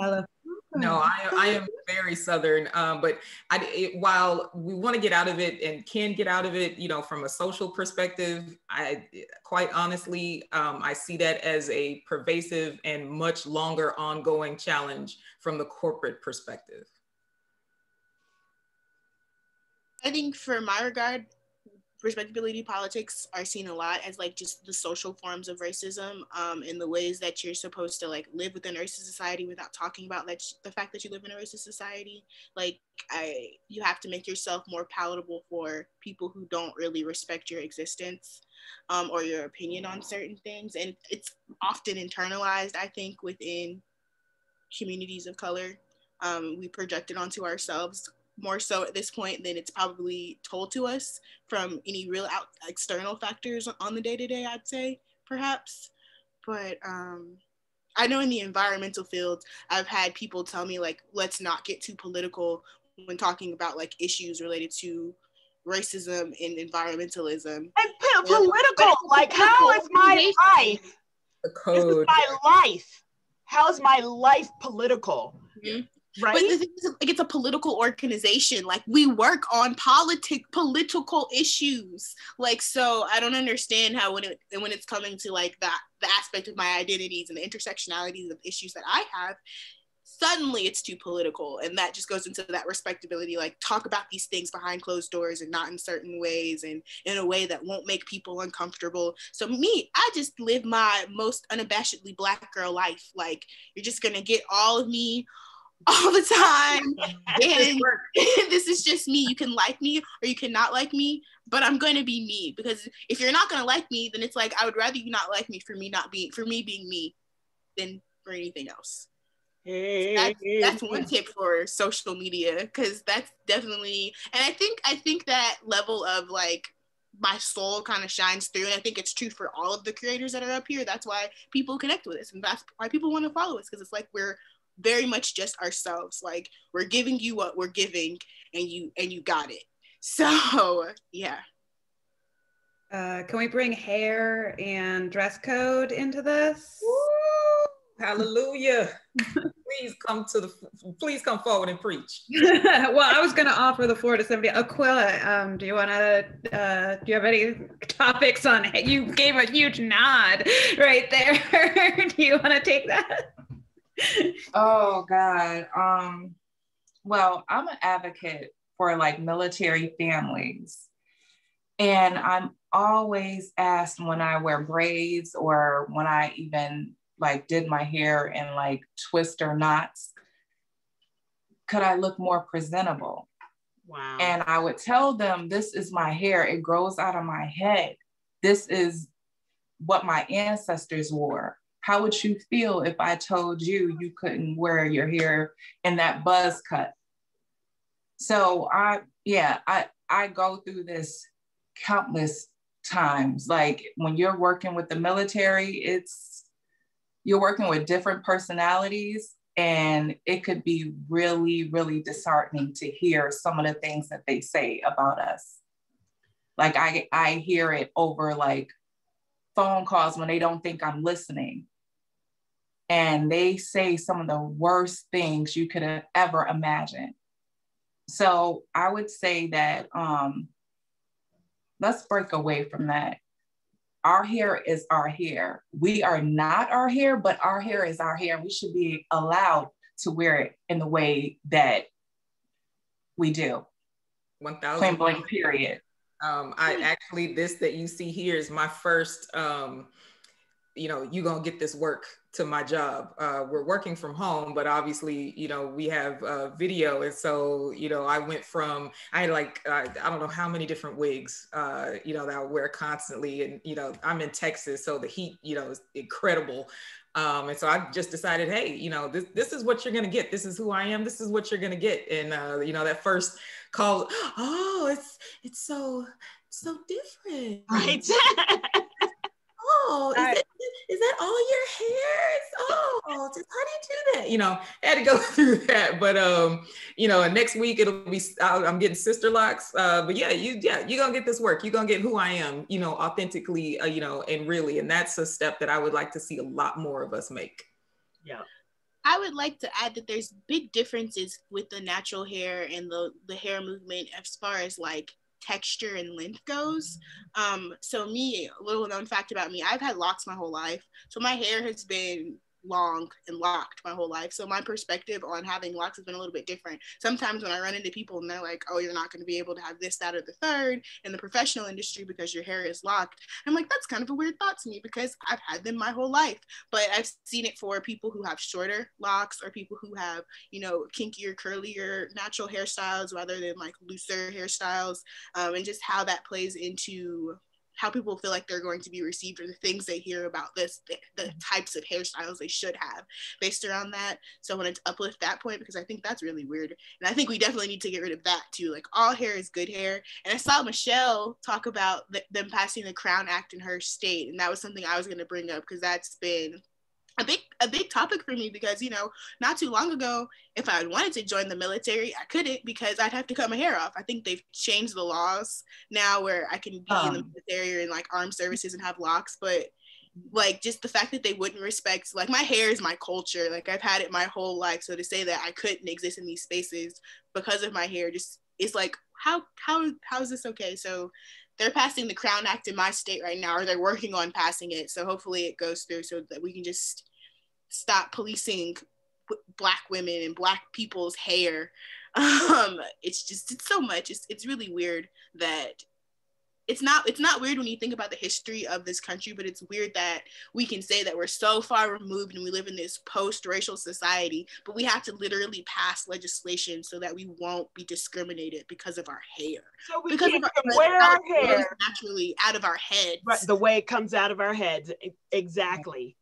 No, I am very Southern, but while we want to get out of it and can get out of it, you know, from a social perspective, I quite honestly, I see that as a pervasive and much longer ongoing challenge from the corporate perspective. I think for my regard, respectability politics are seen a lot as like just the social forms of racism, in the ways that you're supposed to like live within a racist society without talking about that the fact that you live in a racist society. Like you have to make yourself more palatable for people who don't really respect your existence, or your opinion on certain things, and it's often internalized, I think, within communities of color. We project it onto ourselves more so at this point than it's probably told to us from any real external factors on the day-to-day, I'd say, perhaps. But I know in the environmental field, I've had people tell me, like, let's not get too political when talking about, like, issues related to racism and environmentalism. And political, like, how is my life? The code. This is my life. How is my life political? Mm-hmm. Right? But the thing is, like, it's a political organization. Like, we work on political issues. Like, so I don't understand how when it's coming to like the aspect of my identities and the intersectionalities of issues that I have, suddenly it's too political. And that just goes into that respectability, like, talk about these things behind closed doors and not in certain ways and in a way that won't make people uncomfortable. So me, I just live my most unabashedly Black girl life. Like, you're just gonna get all of me all the time, and this is just me. You can like me or you cannot like me, but I'm going to be me, because if you're not going to like me, then it's like, I would rather you not like me for me being me than for anything else. That's one tip for social media, because that's definitely, and I think that level of like my soul kind of shines through, and I think it's true for all of the creators that are up here. That's why people connect with us, and that's why people want to follow us, because it's like we're very much just ourselves. Like, we're giving you what we're giving, and you got it. So yeah. Can we bring hair and dress code into this? Woo! Hallelujah. Please come forward and preach. Well, I was going to offer the floor to somebody. Aquila, do you have any topics on it? You gave a huge nod right there. Do you want to take that? Oh God. Well, I'm an advocate for like military families. And I'm always asked when I wear braids or when I even like did my hair in like twist or knots, could I look more presentable? Wow. And I would tell them, this is my hair. It grows out of my head. This is what my ancestors wore. How would you feel if I told you you couldn't wear your hair in that buzz cut? So I go through this countless times. Like, when you're working with the military, you're working with different personalities, and it could be really, really disheartening to hear some of the things that they say about us. Like, I hear it over like phone calls when they don't think I'm listening. And they say some of the worst things you could have ever imagined. So I would say that let's break away from that. our hair is our hair. We are not our hair, but our hair is our hair. And we should be allowed to wear it in the way that we do. 1,000. Plain blank, period. I actually, this that you see here is my first, you gonna get this work to my job. We're working from home, but obviously, we have video. And so, I went from, I had like, I don't know how many different wigs, that I wear constantly. And, I'm in Texas, so the heat, is incredible. And so I just decided, hey, this is what you're going to get. This is who I am. This is what you're going to get. And, that first call, oh, it's so different. Right. Oh, is that all your hair? Oh, just how do you do that? I had to go through that. But, and next week it'll be, I'm getting sister locks. But yeah, you're going to get this work. You're going to get who I am, authentically, and really. And that's a step that I would like to see a lot more of us make. Yeah. I would like to add that there's big differences with the natural hair and the hair movement as far as like texture and length goes. So me, a little known fact about me, I've had locks my whole life. So my hair has been long and locked my whole life. So my perspective on having locks has been a little bit different. Sometimes when I run into people and they're like, oh, you're not going to be able to have this, that, or the third in the professional industry because your hair is locked. I'm like, that's kind of a weird thought to me because I've had them my whole life. But I've seen it for people who have shorter locks or people who have, kinkier, curlier, natural hairstyles rather than like looser hairstyles, and just how that plays into how people feel like they're going to be received or the things they hear about this, the types of hairstyles they should have based around that. So I wanted to uplift that point because I think that's really weird. And I think we definitely need to get rid of that too. Like all hair is good hair. And I saw Michelle talk about them passing the Crown Act in her state. And that was something I was going to bring up because that's been a big topic for me because, not too long ago, if I wanted to join the military, I couldn't because I'd have to cut my hair off. I think they've changed the laws now where I can be in the military or in like armed services and have locks. But like just the fact that they wouldn't respect, like my hair is my culture. Like I've had it my whole life. So to say that I couldn't exist in these spaces because of my hair, just it's like, how is this okay? So they're passing the Crown Act in my state right now, or they're working on passing it. So hopefully it goes through so that we can just stop policing Black women and Black people's hair. It's so much. It's really weird that it's not weird when you think about the history of this country, but it's weird that we can say that we're so far removed and we live in this post-racial society, but we have to literally pass legislation so that we won't be discriminated because of our hair. So we can't wear our hair naturally out of our heads. Right, the way it comes out of our heads. Exactly.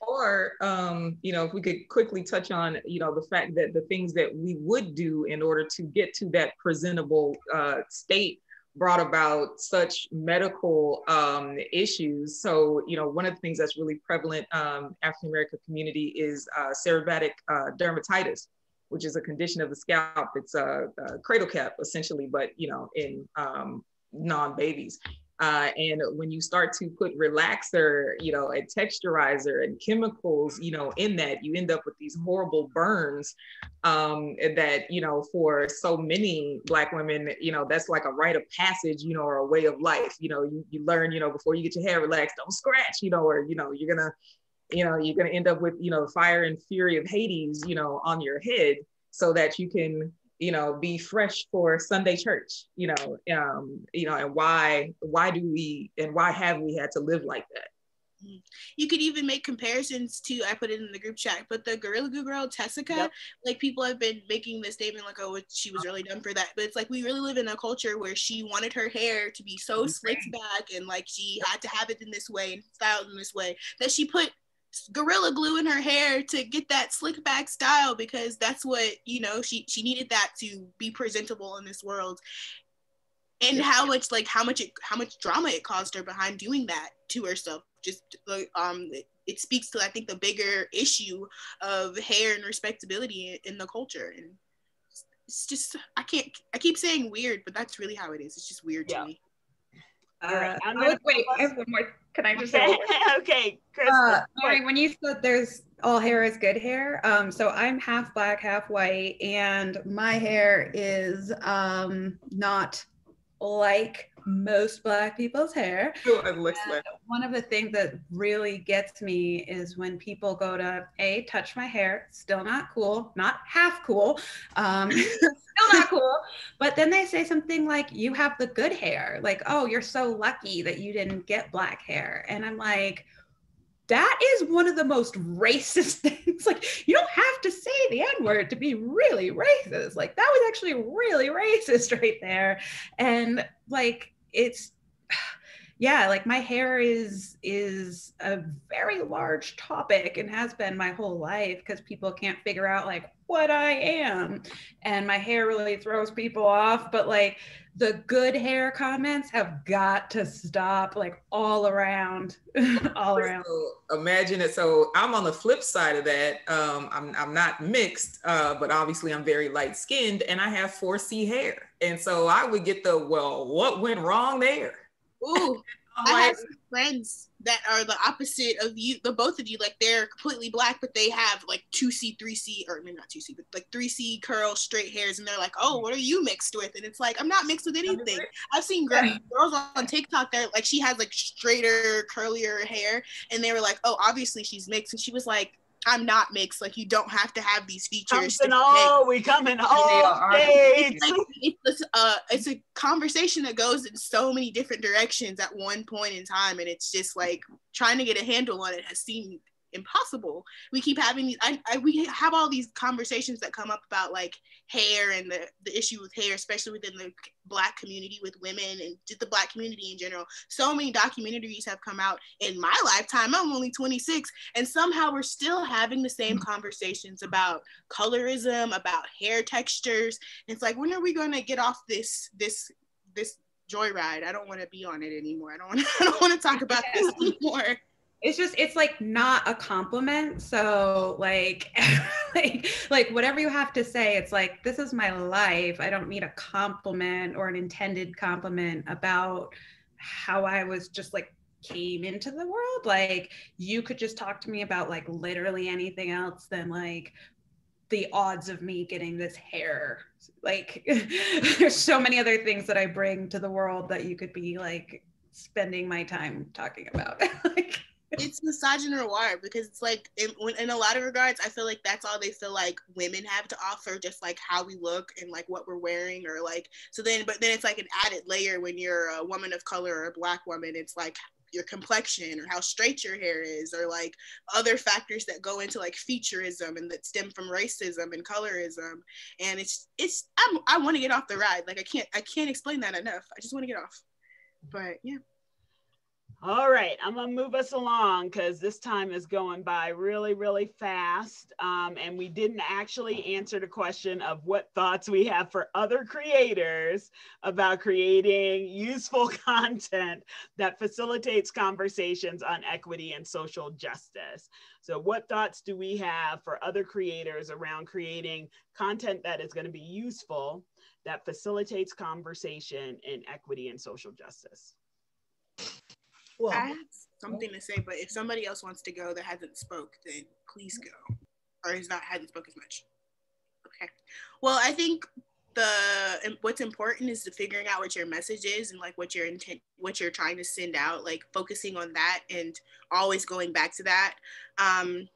Or, if we could quickly touch on, the fact that the things that we would do in order to get to that presentable state brought about such medical issues. So, one of the things that's really prevalent African-American community is serobatic dermatitis, which is a condition of the scalp. It's a cradle cap essentially, but, in non-babies. And when you start to put relaxer, and texturizer and chemicals, in that, you end up with these horrible burns that, for so many Black women, that's like a rite of passage, or a way of life. You learn, before you get your hair relaxed, don't scratch, or, you're gonna end up with, fire and fury of Hades, on your head so that you can be fresh for Sunday church, and why do we, and why have we had to live like that? You could even make comparisons to, I put it in the group chat, but the Gorilla Glue girl, Tessica, yep. Like people have been making the statement like, oh, she was really dumb for that. But it's like, we really live in a culture where she wanted her hair to be so slicked back and like she had to have it in this way and styled in this way that she put Gorilla Glue in her hair to get that slick back style because that's what, she needed that to be presentable in this world. And how much drama it caused her behind doing that to herself. Just it speaks to, I think, the bigger issue of hair and respectability in the culture. And it's just, I keep saying weird, but that's really how it is. It's just weird to me. All right. Wait, I have one more. Can I just say one more? Okay, Chris. Sorry, when you said there's all hair is good hair, so I'm half Black, half white, and my hair is not like most Black people's hair. It looks like. One of the things that really gets me is when people go to touch my hair, still not cool, not half cool, still not cool. But then they say something like, you have the good hair. Like, oh, you're so lucky that you didn't get Black hair. And I'm like, that is one of the most racist things. Like, you don't have to say the N-word to be really racist. Like, that was actually really racist right there. And like, it's, yeah, like my hair is a very large topic and has been my whole life because people can't figure out like what I am. And my hair really throws people off. But like the good hair comments have got to stop, like all around, all around. So imagine it. So I'm on the flip side of that. I'm not mixed, but obviously I'm very light skinned and I have 4C hair. And so I would get the, well, what went wrong there? Ooh, I have some friends that are the opposite of you, the both of you. Like they're completely Black, but they have like 2C, 3C, or maybe not 2C, but like 3C curl straight hairs, and they're like, "Oh, what are you mixed with?" And it's like, I'm not mixed with anything. I've seen girls on TikTok that like she has like straighter, curlier hair, and they were like, "Oh, obviously she's mixed," and she was like, I'm not mixed. Like, you don't have to have these features. We come in all shades. It's a conversation that goes in so many different directions at one point in time, and it's just like trying to get a handle on it has seemed impossible. We keep having these. We have all these conversations that come up about like hair and the issue with hair, especially within the Black community with women and just the Black community in general. So many documentaries have come out in my lifetime. I'm only 26, and somehow we're still having the same conversations about colorism, about hair textures. It's like, when are we going to get off this joyride? I don't want to be on it anymore. I don't want to talk about this anymore. It's like not a compliment. So like, like whatever you have to say, it's like, this is my life. I don't need a compliment or an intended compliment about how I was just like came into the world. Like, you could just talk to me about like literally anything else than like the odds of me getting this hair. Like there's so many other things that I bring to the world that you could be like spending my time talking about. Like, it's misogynoir because it's like in a lot of regards, I feel like that's all they feel like women have to offer, just like how we look and like what we're wearing, or like, so then, but then it's like an added layer when you're a woman of color or a Black woman. It's like your complexion or how straight your hair is, or like other factors that go into like featureism and that stem from racism and colorism. And I want to get off the ride. Like I can't explain that enough. I just want to get off. But yeah. All right, I'm gonna move us along because this time is going by really, really fast. And we didn't actually answer the question of what thoughts we have for other creators about creating useful content that facilitates conversations on equity and social justice. So what thoughts do we have for other creators around creating content that is going to be useful, that facilitates conversation in equity and social justice? Well, I have something to say, but if somebody else wants to go that hasn't spoke, then please go, or hasn't spoke as much. Okay. Well, I think what's important is figuring out what your message is and like what your intent, what you're trying to send out, like focusing on that and always going back to that. And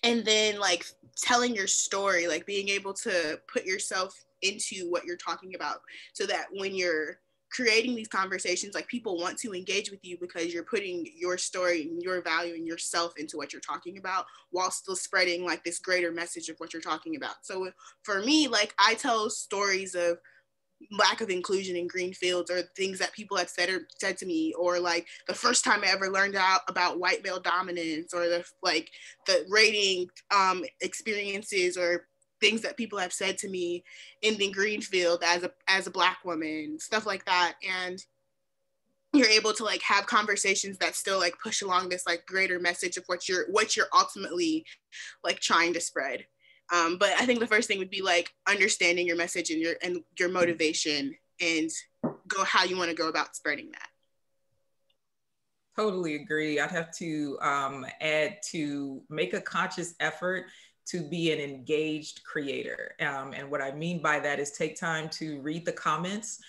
then like telling your story, like being able to put yourself into what you're talking about, so that when you're creating these conversations, like people want to engage with you because you're putting your story and your value and yourself into what you're talking about, while still spreading like this greater message of what you're talking about. So for me, like I tell stories of lack of inclusion in green fields, or things that people have said to me, or like the first time I ever learned out about white male dominance, or the rating experiences, or things that people have said to me in the Greenfield as a Black woman, stuff like that. And you're able to like have conversations that still like push along this like greater message of what you're ultimately like trying to spread. But I think the first thing would be like understanding your message and your motivation, and go how you want to go about spreading that. Totally agree. I'd have to add to make a conscious effort to be an engaged creator. And what I mean by that is take time to read the comments.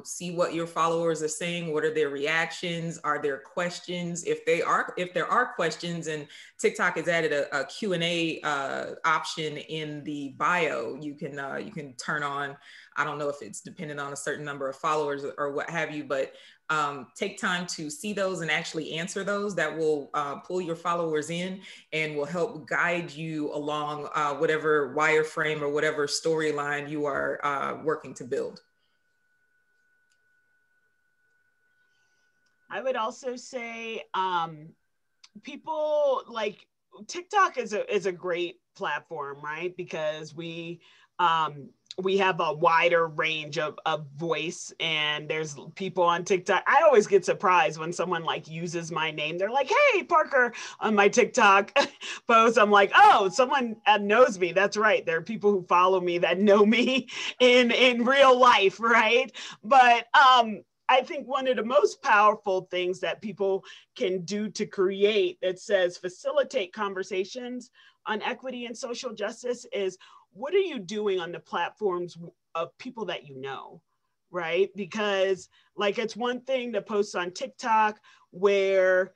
see what your followers are saying. What are their reactions? Are there questions? If there are questions, and TikTok has added a Q&A option in the bio, you can turn on. I don't know if it's dependent on a certain number of followers or what have you, but take time to see those and actually answer those. That will pull your followers in and will help guide you along whatever wireframe or whatever storyline you are working to build. I would also say people like TikTok is a great platform, right? Because we have a wider range of voice, and there's people on TikTok. I always get surprised when someone like uses my name. They're like, "Hey, Parker," on my TikTok post. I'm like, "Oh, someone knows me." That's right. There are people who follow me that know me in real life, right? But I think one of the most powerful things that people can do to create, it says facilitate conversations on equity and social justice, is what are you doing on the platforms of people that you know, right? Because like it's one thing to post on TikTok where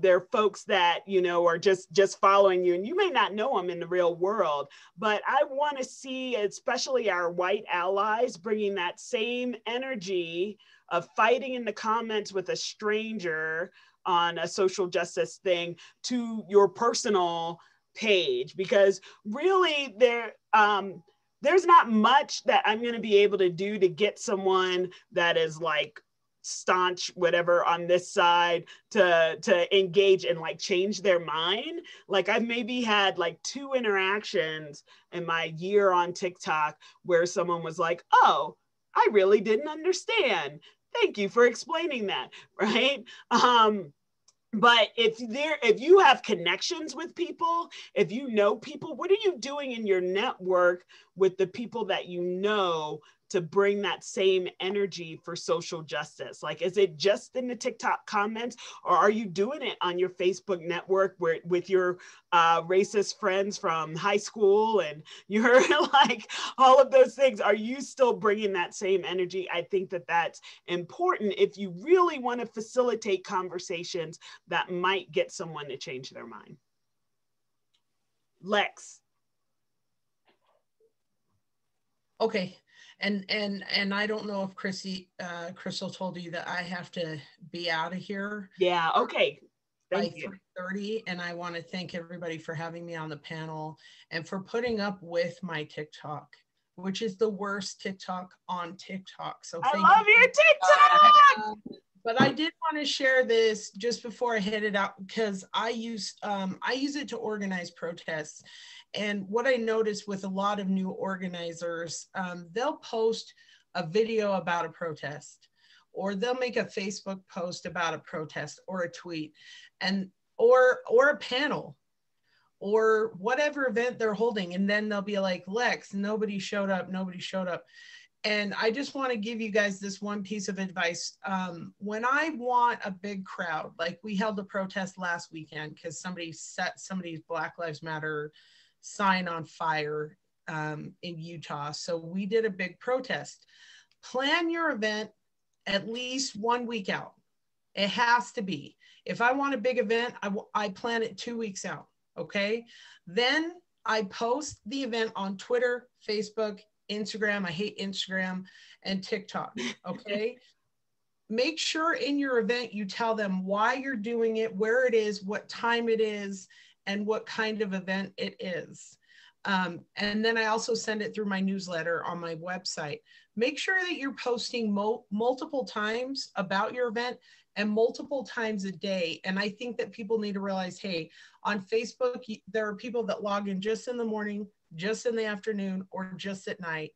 there are folks that, are just following you, and you may not know them in the real world, but I want to see, especially our white allies, bringing that same energy of fighting in the comments with a stranger on a social justice thing to your personal page, because really there's not much that I'm going to be able to do to get someone that is like staunch whatever on this side to engage and like change their mind. Like I've maybe had like 2 interactions in my year on TikTok where someone was like, "Oh, I really didn't understand. Thank you for explaining that," right? But if you have connections with people, if you know people, what are you doing in your network with the people that you know to bring that same energy for social justice? Like, is it just in the TikTok comments, or are you doing it on your Facebook network with your racist friends from high school and you're like all of those things? Are you still bringing that same energy? I think that that's important if you really want to facilitate conversations that might get someone to change their mind. Lex. Okay. And I don't know if Crystal told you that I have to be out of here. Yeah, okay. Thank you. 3:30, and I want to thank everybody for having me on the panel and for putting up with my TikTok, which is the worst TikTok on TikTok. So I love your TikTok. But I did want to share this just before I head it out, because I use it to organize protests. And what I noticed with a lot of new organizers, they'll post a video about a protest, or they'll make a Facebook post about a protest or a tweet, or a panel, or whatever event they're holding. And then they'll be like, "Lex, nobody showed up, nobody showed up." And I just want to give you guys this one piece of advice. When I want a big crowd, like we held a protest last weekend because somebody set somebody's Black Lives Matter sign on fire in Utah. So we did a big protest. Plan your event at least 1 week out. It has to be. If I want a big event, I plan it 2 weeks out, okay? Then I post the event on Twitter, Facebook, Instagram. I hate Instagram, and TikTok, okay? Make sure in your event you tell them why you're doing it, where it is, what time it is, and what kind of event it is. And then I also send it through my newsletter on my website. Make sure that you're posting multiple times about your event and multiple times a day. And I think that people need to realize, hey, on Facebook, there are people that log in just in the morning, just in the afternoon, or just at night.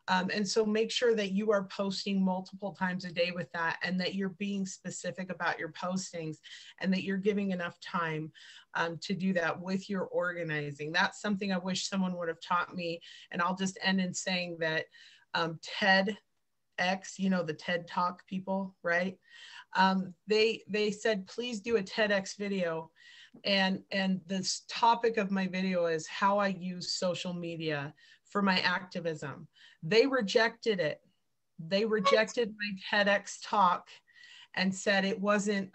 And so make sure that you are posting multiple times a day with that, and that you're being specific about your postings, and that you're giving enough time to do that with your organizing. That's something I wish someone would have taught me. And I'll just end in saying that TEDx, the TED Talk people, right? They said, please do a TEDx video. And this topic of my video is how I use social media for my activism. They rejected it. They rejected my TEDx talk and said it wasn't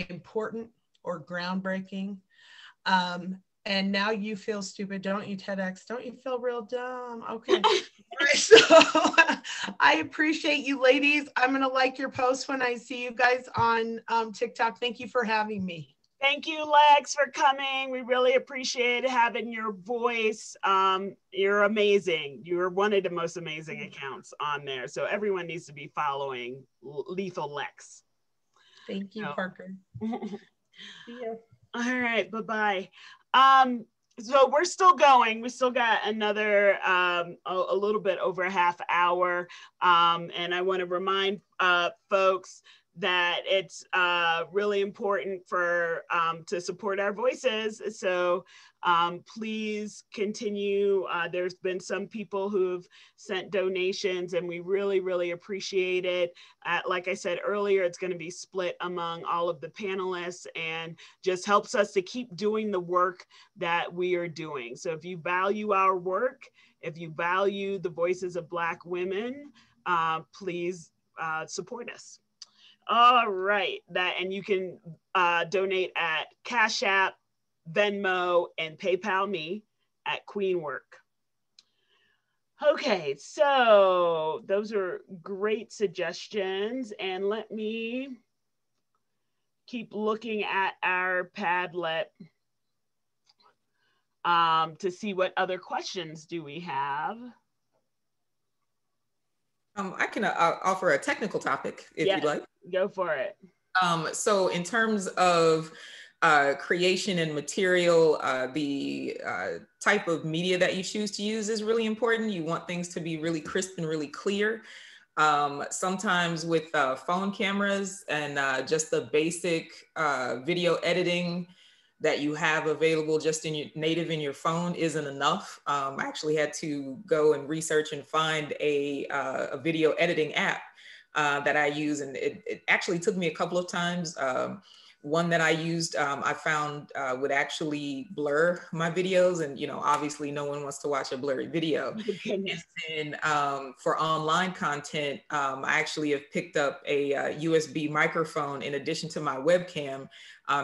important or groundbreaking. And now you feel stupid, don't you, TEDx? Don't you feel real dumb? Okay. All right, so I appreciate you ladies. I'm going to like your post when I see you guys on TikTok. Thank you for having me. Thank you, Lex, for coming. We really appreciate having your voice. You're amazing. You're one of the most amazing accounts on there. So everyone needs to be following Lethal Lex. Thank you, Parker. See ya. All right, bye-bye. So we're still going. We still got another a little bit over a half hour. And I want to remind folks that it's really important for to support our voices. So please continue. There's been some people who've sent donations and we really, really appreciate it. Like I said earlier, it's going to be split among all of the panelists and just helps us to keep doing the work that we are doing. So if you value our work, if you value the voices of Black women, please support us. All right, and you can donate at Cash App, Venmo, and PayPal me at Queen Work. Okay, so those are great suggestions, and let me keep looking at our Padlet to see what other questions do we have. I can offer a technical topic if you'd like. Go for it. So in terms of creation and material, the type of media that you choose to use is really important. You want things to be really crisp and really clear. Sometimes with phone cameras and just the basic video editing that you have available just in your native in your phone isn't enough. I actually had to go and research and find a video editing app that I use, and it actually took me a couple of times. One that I used, I found would actually blur my videos, and obviously no one wants to watch a blurry video. And then for online content, I actually have picked up a USB microphone in addition to my webcam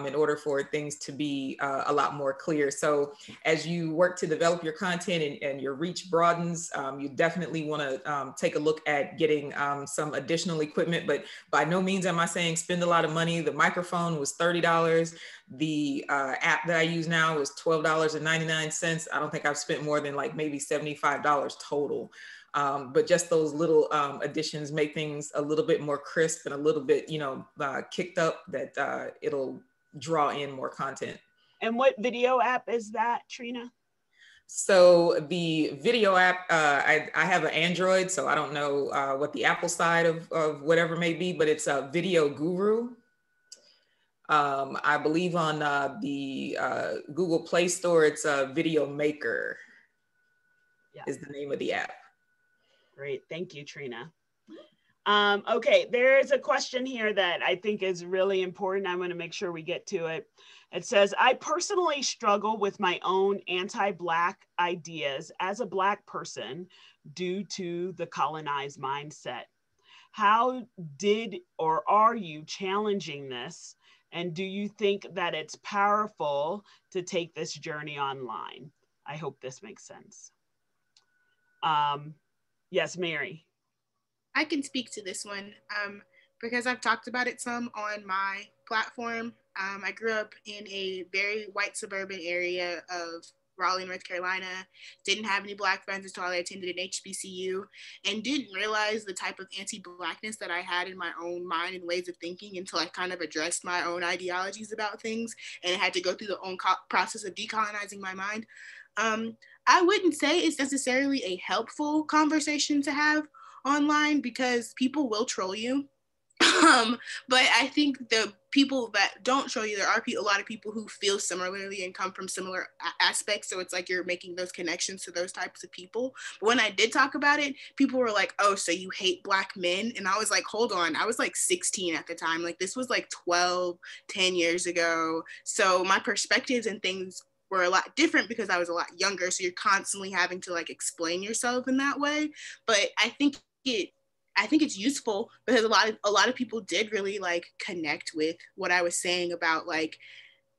in order for things to be a lot more clear. So as you work to develop your content and your reach broadens, you definitely want to take a look at getting some additional equipment, but by no means am I saying spend a lot of money. The microphone was $30. The app that I use now is $12.99. I don't think I've spent more than like maybe $75 total. But just those little additions make things a little bit more crisp and a little bit, kicked up that it'll draw in more content. And what video app is that, Trina? So the video app, I have an Android, so I don't know what the Apple side of whatever may be, but it's a Video Guru. I believe on the Google Play Store, it's a Video Maker is the name of the app. Great, thank you, Trina. Okay, there is a question here that I think is really important. I want to make sure we get to it. It says, I personally struggle with my own anti-Black ideas as a Black person due to the colonized mindset. How did or are you challenging this? And do you think that it's powerful to take this journey online? I hope this makes sense. Yes, Mary. I can speak to this one because I've talked about it some on my platform. I grew up in a very white suburban area of Raleigh, North Carolina, didn't have any Black friends until I attended an HBCU, and didn't realize the type of anti-Blackness that I had in my own mind and ways of thinking until I kind of addressed my own ideologies about things and had to go through the own process of decolonizing my mind. I wouldn't say it's necessarily a helpful conversation to have online because people will troll you. But I think the people that don't troll you, there are a lot of people who feel similarly and come from similar aspects. So it's like you're making those connections to those types of people. But when I did talk about it, people were like, oh, so you hate Black men? And I was like, hold on. I was like 16 at the time. Like this was like 10 years ago. So my perspectives and things were a lot different because I was a lot younger. So you're constantly having to like explain yourself in that way. But I think I think it's useful because a lot of people did really like connect with what I was saying about like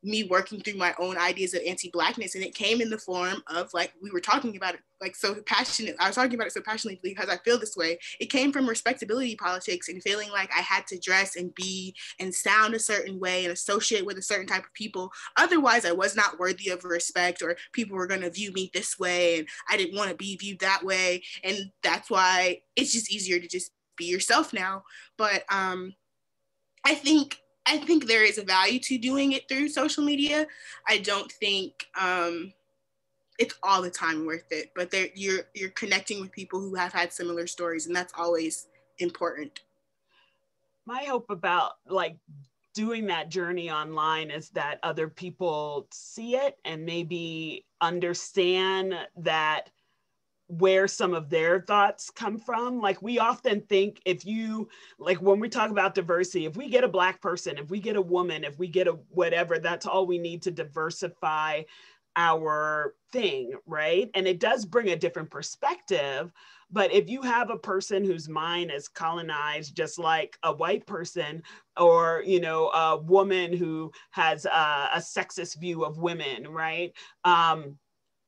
me working through my own ideas of anti-Blackness, and it came in the form of like we were talking about it like so passionate. I was talking about it so passionately because I feel this way. It came from respectability politics and feeling like I had to dress and be and sound a certain way and associate with a certain type of people. Otherwise, I was not worthy of respect, or people were going to view me this way, and I didn't want to be viewed that way. And that's why it's just easier to just be yourself now. But I think there is a value to doing it through social media. I don't think it's all the time worth it, but you're connecting with people who have had similar stories, and that's always important. My hope about like doing that journey online is that other people see it and maybe understand that where some of their thoughts come from. Like we often think if you, like when we talk about diversity, if we get a Black person, if we get a woman, if we get a whatever, that's all we need to diversify our thing, right? And it does bring a different perspective. But if you have a person whose mind is colonized, just like a white person, or, you know, a woman who has a sexist view of women, right?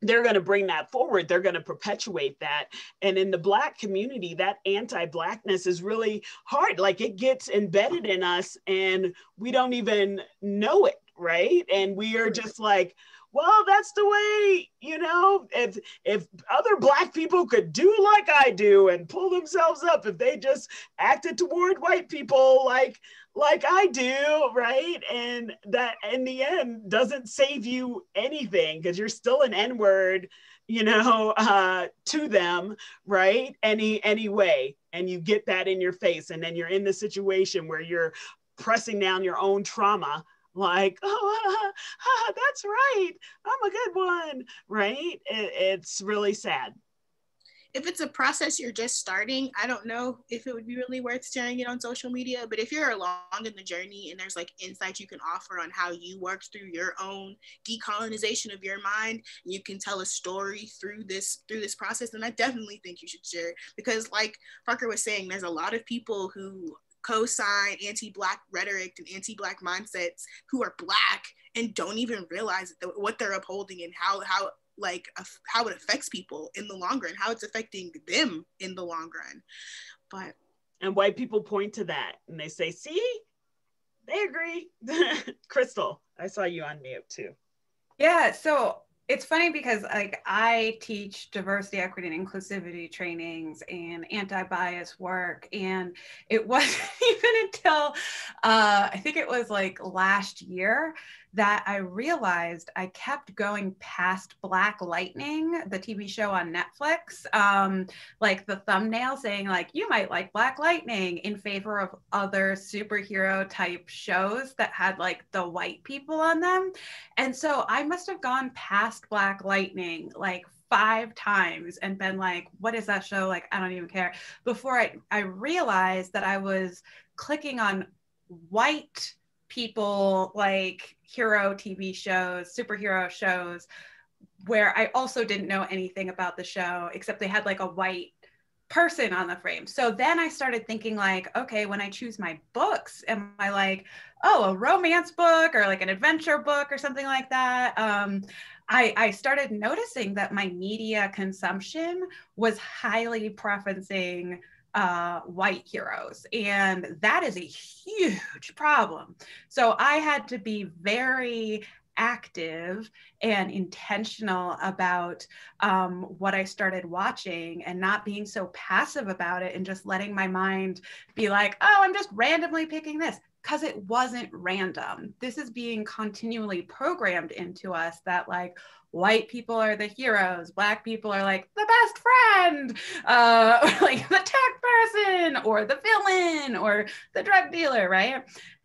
They're going to bring that forward. They're going to perpetuate that. And in the Black community, that anti-Blackness is really hard. Like it gets embedded in us and we don't even know it, right? And we are just like, well, that's the way, you know, if other Black people could do like I do and pull themselves up, if they just acted toward white people like I do, right? And that in the end doesn't save you anything because you're still an N-word, you know, to them, right? Anyway, and you get that in your face, and then you're in the situation where you're pressing down your own trauma, like, oh, that's right, I'm a good one, right? It's really sad. If it's a process you're just starting, I don't know if it would be really worth sharing it on social media. But if you're along in the journey and there's like insights you can offer on how you worked through your own decolonization of your mind, and you can tell a story through this process, then I definitely think you should share it. Because like Parker was saying, there's a lot of people who co-sign anti-Black rhetoric and anti-Black mindsets who are Black and don't even realize what they're upholding and how it affects people in the long run, how it's affecting them in the long run. And white people point to that and they say, see, they agree. Crystal, I saw you on mute too. Yeah, so it's funny because like I teach diversity, equity, and inclusivity trainings and anti-bias work, and it wasn't even until I think it was like last year that I realized I kept going past Black Lightning, the TV show on Netflix, like the thumbnail saying like, you might like Black Lightning, in favor of other superhero type shows that had like the white people on them. And so I must have gone past Black Lightning like 5 times and been like, what is that show? Like, I don't even care. Before I realized that I was clicking on white people like hero TV shows, superhero shows, where I also didn't know anything about the show, except they had like a white person on the frame. So then I started thinking like, okay, when I choose my books, am I like, oh, a romance book or like an adventure book or something like that? I started noticing that my media consumption was highly preferencing white heroes, and that is a huge problem. So I had to be very active and intentional about what I started watching, and not being so passive about it and just letting my mind be like, oh, I'm just randomly picking this, because it wasn't random. This is being continually programmed into us that like white people are the heroes, Black people are like the best friend, or like the tech person or the villain or the drug dealer, right?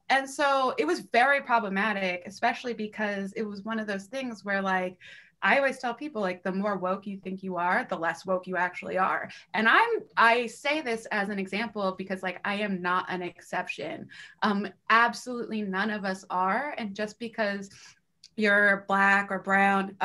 And so it was very problematic, especially because it was one of those things where like, I always tell people like the more woke you think you are, the less woke you actually are. And I say this as an example because like I am not an exception. Absolutely none of us are. And just because you're Black or brown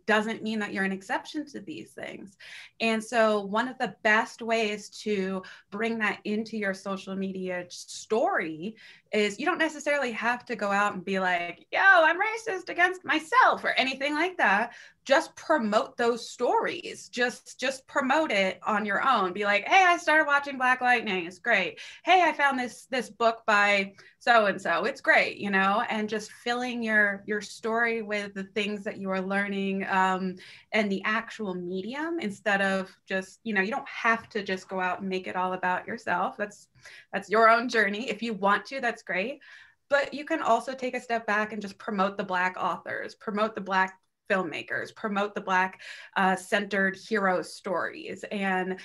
doesn't mean that you're an exception to these things. And so one of the best ways to bring that into your social media story is you don't necessarily have to go out and be like, yo, I'm racist against myself or anything like that. Just promote those stories. Just promote it on your own. Be like, hey, I started watching Black Lightning. It's great. Hey, I found this book by so-and-so. It's great, you know, and just filling your story with the things that you are learning and the actual medium instead of just, you know, you don't have to just go out and make it all about yourself. That's your own journey. If you want to, that's great. But you can also take a step back and just promote the Black authors, promote the Black filmmakers, promote the Black centered hero stories. And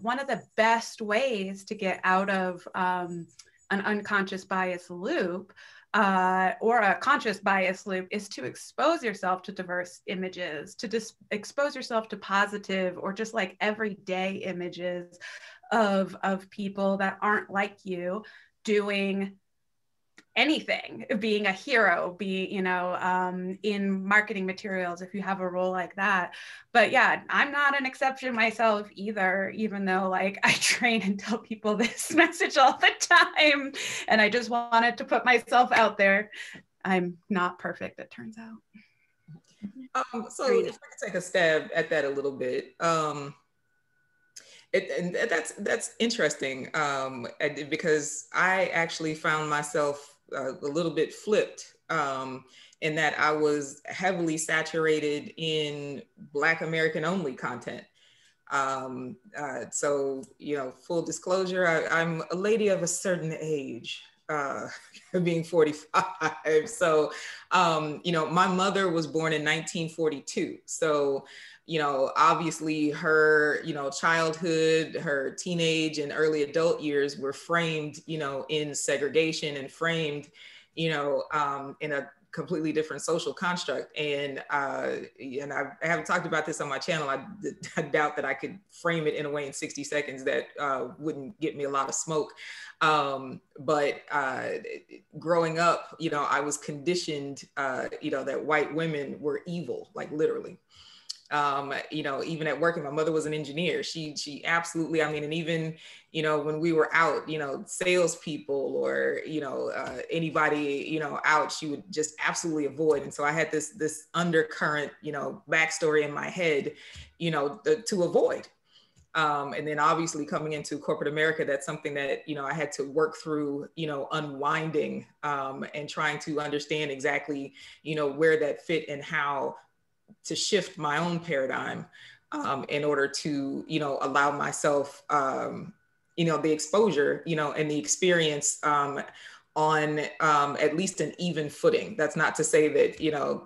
one of the best ways to get out of an unconscious bias loop or a conscious bias loop is to expose yourself to diverse images, to expose yourself to positive or just like everyday images of people that aren't like you doing anything, being a hero, you know, in marketing materials if you have a role like that. But yeah, I'm not an exception myself either, even though like I train and tell people this message all the time. And I just wanted to put myself out there. I'm not perfect, it turns out. So if I could take a stab at that a little bit. And that's interesting because I actually found myself a little bit flipped in that I was heavily saturated in Black American only content. So, you know, full disclosure, I'm a lady of a certain age, being 45. So, you know, my mother was born in 1942. So, you know, obviously her, you know, childhood, her teenage and early adult years were framed, you know, in segregation and framed, you know, in a completely different social construct. And I haven't talked about this on my channel. I doubt that I could frame it in a way in 60 seconds that wouldn't get me a lot of smoke. But growing up, you know, I was conditioned, you know, that white women were evil, like literally. You know, even at work, and my mother was an engineer. She absolutely, I mean, and even, you know, when we were out, you know, salespeople or, you know, anybody, you know, out, she would just absolutely avoid. And so I had this undercurrent, you know, backstory in my head, you know, to avoid. And then obviously coming into corporate America, that's something that, you know, I had to work through, you know, unwinding and trying to understand exactly, you know, where that fit and how to shift my own paradigm in order to, you know, allow myself, you know, the exposure, you know, and the experience on at least an even footing. That's not to say that, you know,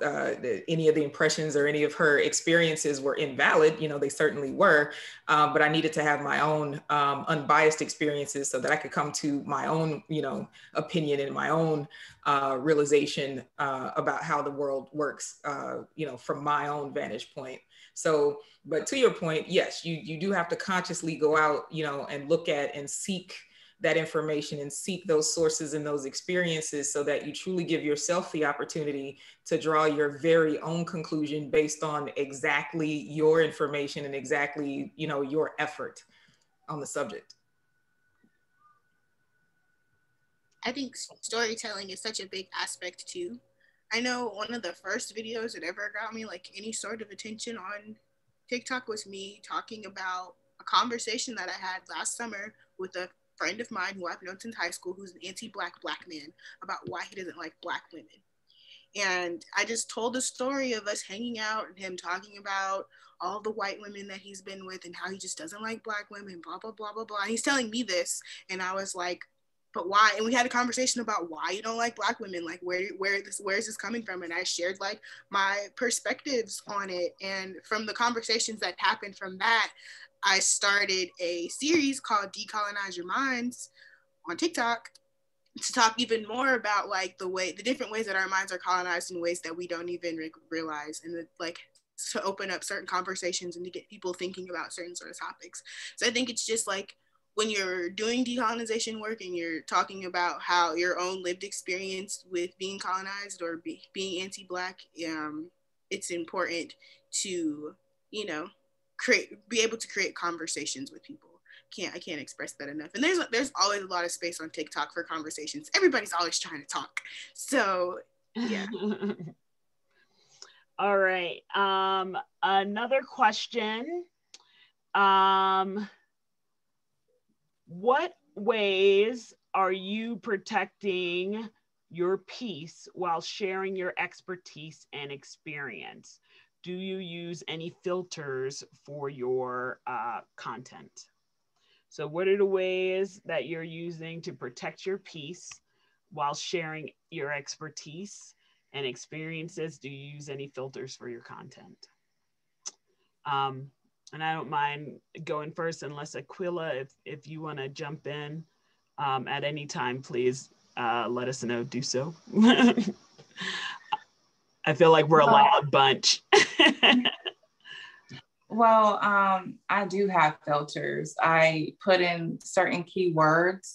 any of the impressions or any of her experiences were invalid. You know, they certainly were, but I needed to have my own unbiased experiences so that I could come to my own, you know, opinion and my own realization about how the world works, you know, from my own vantage point. So, but to your point, yes, you do have to consciously go out, you know, and look at and seek that information and seek those sources and those experiences so that you truly give yourself the opportunity to draw your very own conclusion based on exactly your information and exactly, you know, your effort on the subject. I think storytelling is such a big aspect too. I know one of the first videos that ever got me like any sort of attention on TikTok was me talking about a conversation that I had last summer with a friend of mine who I've known since high school, who's an anti-Black Black man, about why he doesn't like Black women. And I just told the story of us hanging out and him talking about all the white women that he's been with and how he just doesn't like Black women, blah, blah, blah, blah, blah. And he's telling me this. And I was like, but why? And we had a conversation about why you don't like Black women, like where is this coming from? And I shared like my perspectives on it. And from the conversations that happened from that, I started a series called Decolonize Your Minds on TikTok to talk even more about like the different ways that our minds are colonized in ways that we don't even realize, and like to open up certain conversations and to get people thinking about certain sort of topics. So I think it's just like when you're doing decolonization work and you're talking about how your own lived experience with being colonized or being anti-Black, it's important to, you know, be able to create conversations with people. I can't express that enough. And there's always a lot of space on TikTok for conversations. Everybody's always trying to talk. So yeah. All right. Another question. What ways are you protecting your peace while sharing your expertise and experience? Do you use any filters for your content? So what are the ways that you're using to protect your peace while sharing your expertise and experiences? Do you use any filters for your content? And I don't mind going first, unless Aquila, if you want to jump in at any time, please let us know, do so. I feel like we're a loud bunch. Well, I do have filters. I put in certain keywords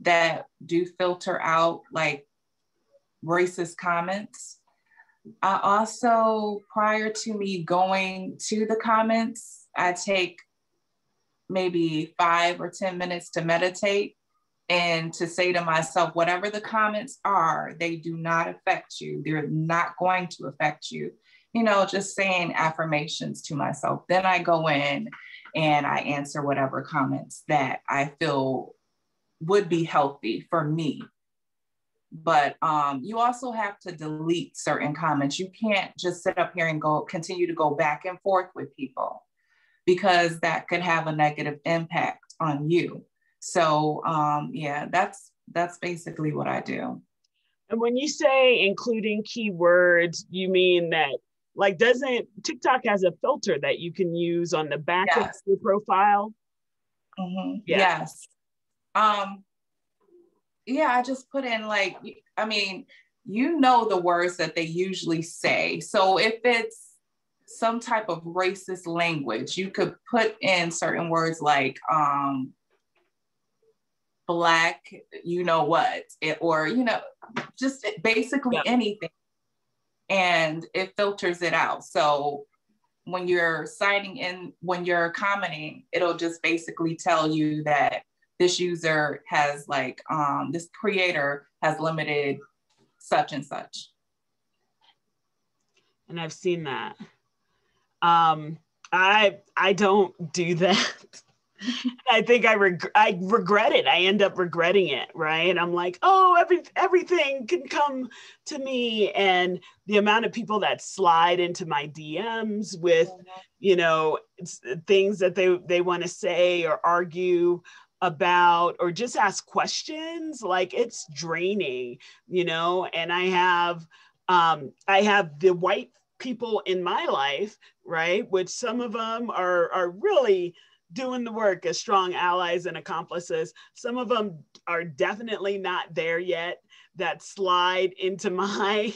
that do filter out like racist comments. I also, prior to me going to the comments, I take maybe 5 or 10 minutes to meditate and to say to myself, whatever the comments are, they do not affect you. They're not going to affect you. You know, just saying affirmations to myself. Then I go in and I answer whatever comments that I feel would be healthy for me. But you also have to delete certain comments. You can't just sit up here and continue to go back and forth with people, because that could have a negative impact on you. So yeah, that's basically what I do. And when you say including keywords, you mean that, like, doesn't TikTok has a filter that you can use on the back of your profile? Mm-hmm. Yeah. Yes. Yeah, I just put in, like, I mean, you know, the words that they usually say. So if it's some type of racist language, you could put in certain words like Black, you know what, or, you know, just basically anything. And it filters it out. So when you're signing in, when you're commenting, it'll just basically tell you that this user has, like, this creator has limited such and such. And I've seen that. I don't do that. I think I regret it. I end up regretting it, right? And I'm like, oh, everything can come to me. And the amount of people that slide into my DMs with, you know, things that they want to say or argue about, or just ask questions, like, it's draining, you know. And I have the white people in my life, right, which some of them are really doing the work as strong allies and accomplices. Some of them are definitely not there yet, that slide into my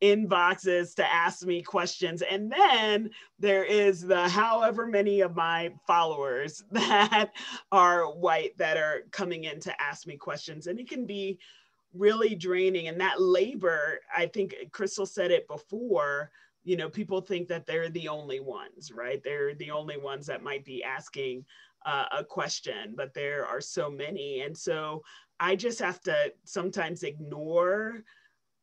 inboxes to ask me questions. And then there is the however many of my followers that are white that are coming in to ask me questions. And it can be really draining. And that labor, I think Crystal said it before, you know, people think that they're the only ones, right? They're the only ones that might be asking a question, but there are so many. And so I just have to sometimes ignore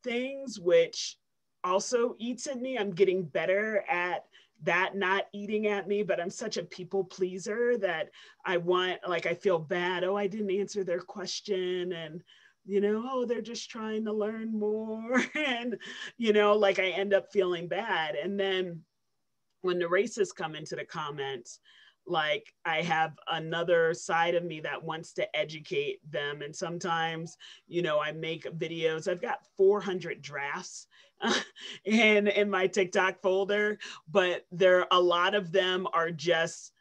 things, which also eats at me. I'm getting better at that not eating at me, but I'm such a people pleaser that I want, like, I feel bad. Oh, I didn't answer their question. And you know, oh, they're just trying to learn more. And, you know, like, I end up feeling bad. And then when the racists come into the comments, like, I have another side of me that wants to educate them. And sometimes, you know, I make videos. I've got 400 drafts in my TikTok folder, but a lot of them are just,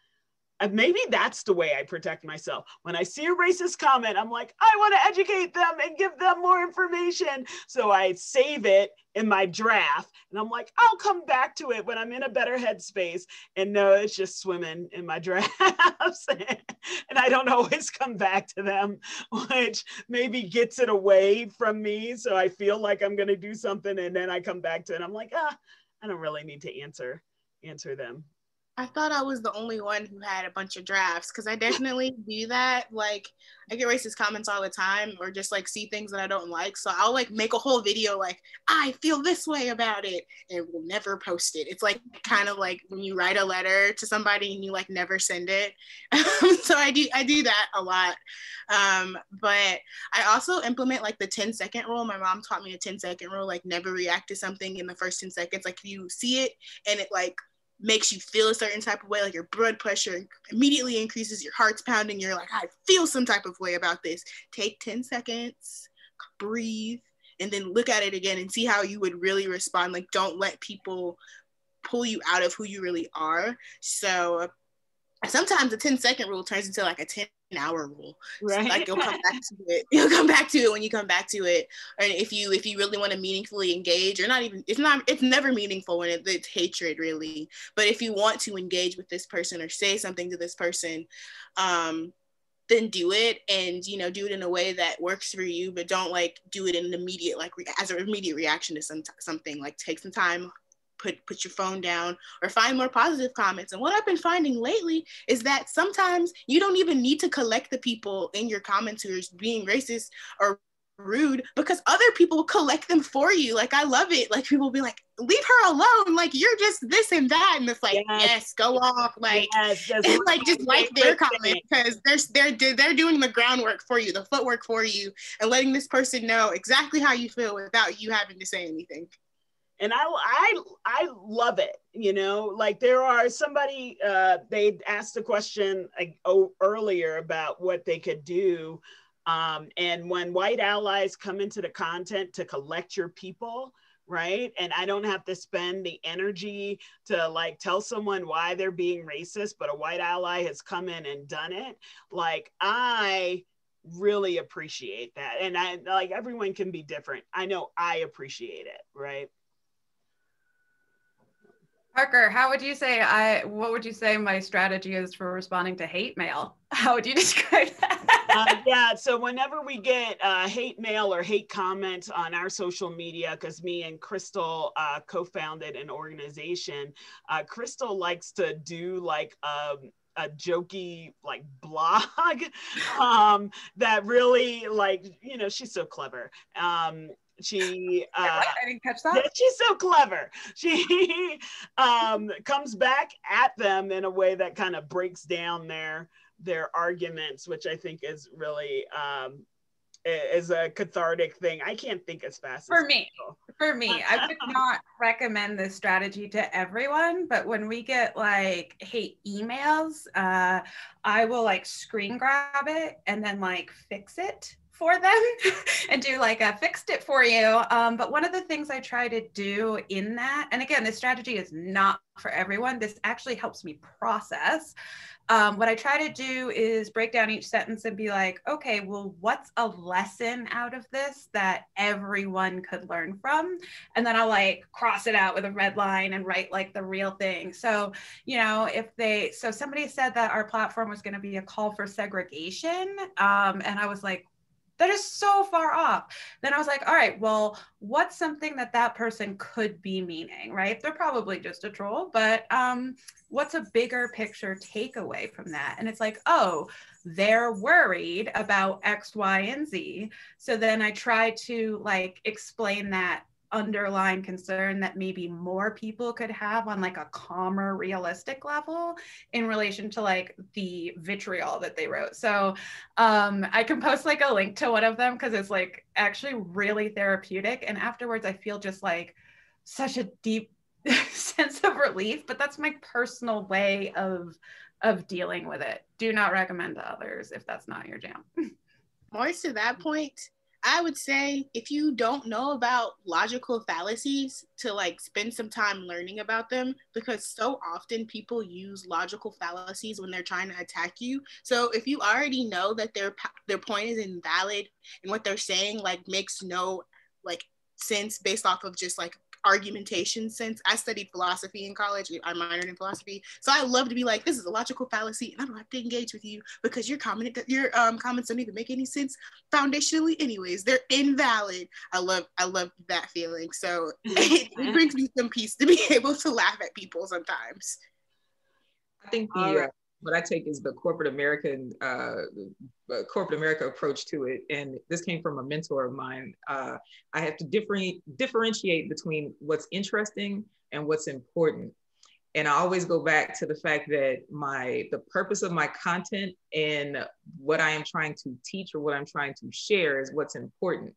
maybe that's the way I protect myself. When I see a racist comment, I'm like, I want to educate them and give them more information. So I save it in my draft and I'm like, I'll come back to it when I'm in a better headspace. And no, it's just swimming in my drafts. And I don't always come back to them, which maybe gets it away from me. So I feel like I'm going to do something and then I come back to it. And I'm like, I don't really need to answer them. I thought I was the only one who had a bunch of drafts, because I definitely do that. Like, I get racist comments all the time, or just like see things that I don't like. So I'll like make a whole video like, I feel this way about it, and will never post it. It's like kind of like when you write a letter to somebody and you like never send it. So I do that a lot. But I also implement like the 10-second rule. My mom taught me a 10-second rule, like never react to something in the first 10 seconds. Like if you see it and it like makes you feel a certain type of way, like your blood pressure immediately increases, your heart's pounding, you're like, I feel some type of way about this. Take 10 seconds, breathe, and then look at it again and see how you would really respond. Like, don't let people pull you out of who you really are. So sometimes the 10-second rule turns into like a 10-hour rule. Right. So like you'll come back to it. You'll come back to it when you come back to it. Or if you really want to meaningfully engage, or not even, it's never meaningful when it's hatred really. But if you want to engage with this person or say something to this person, then do it, and do it in a way that works for you, but don't like do it in an immediate, like as an immediate reaction to something. Like take some time, put your phone down, or find more positive comments. And what I've been finding lately is that sometimes you don't even need to collect the people in your comments who are being racist or rude, because other people collect them for you. Like, I love it. Like, people be like, leave her alone. Like, you're just this and that. And it's like, yes, go off. Like, just like their comment, because they're doing the groundwork for you, the footwork for you, and letting this person know exactly how you feel without you having to say anything. And I love it, like there are somebody, they asked a question earlier about what they could do. And when white allies come into the content to collect your people, right? And I don't have to spend the energy to like tell someone why they're being racist, but a white ally has come in and done it. Like, I really appreciate that. And I like, everyone can be different. I know I appreciate it, right? Parker, what would you say my strategy is for responding to hate mail? How would you describe that? Yeah, so whenever we get hate mail or hate comments on our social media, because me and Crystal co-founded an organization, Crystal likes to do like a jokey like blog that really like, she's so clever. She I didn't catch that. She's so clever. She comes back at them in a way that kind of breaks down their arguments, which I think is really is a cathartic thing. I can't think as fast for me. I would not recommend this strategy to everyone, but when we get like hate emails, I will like screen grab it and then like fix it for them and do like a fixed it for you. But one of the things I try to do in that, and again, this strategy is not for everyone, this actually helps me process. What I try to do is break down each sentence and be like, okay, well, what's a lesson out of this that everyone could learn from? And then I'll like cross it out with a red line and write like the real thing. So, so somebody said that our platform was going to be a call for segregation. And I was like, that is so far off. Then I was like, all right, well, what's something that person could be meaning, right? They're probably just a troll, but what's a bigger picture takeaway from that? And it's like, oh, they're worried about X, Y, and Z. So then I try to like explain that underlying concern that maybe more people could have on like a calmer, realistic level in relation to like the vitriol that they wrote. So I can post like a link to one of them because it's like actually really therapeutic. And afterwards I feel just like such a deep sense of relief, but that's my personal way of dealing with it. Do not recommend to others if that's not your jam. More to that point, I would say if you don't know about logical fallacies, to like spend some time learning about them, because so often people use logical fallacies when they're trying to attack you. So if you already know that their point is invalid and what they're saying like makes no like sense based off of just like argumentation sense. I studied philosophy in college. I minored in philosophy. So I love to be like, this is a logical fallacy and I don't have to engage with you because your comments don't even make any sense foundationally anyways. They're invalid. I love that feeling. So it brings me some peace to be able to laugh at people sometimes. I think what I take is the corporate America approach to it. And this came from a mentor of mine. I have to differentiate between what's interesting and what's important. And I always go back to the fact that the purpose of my content and what I am trying to teach or what I'm trying to share is what's important.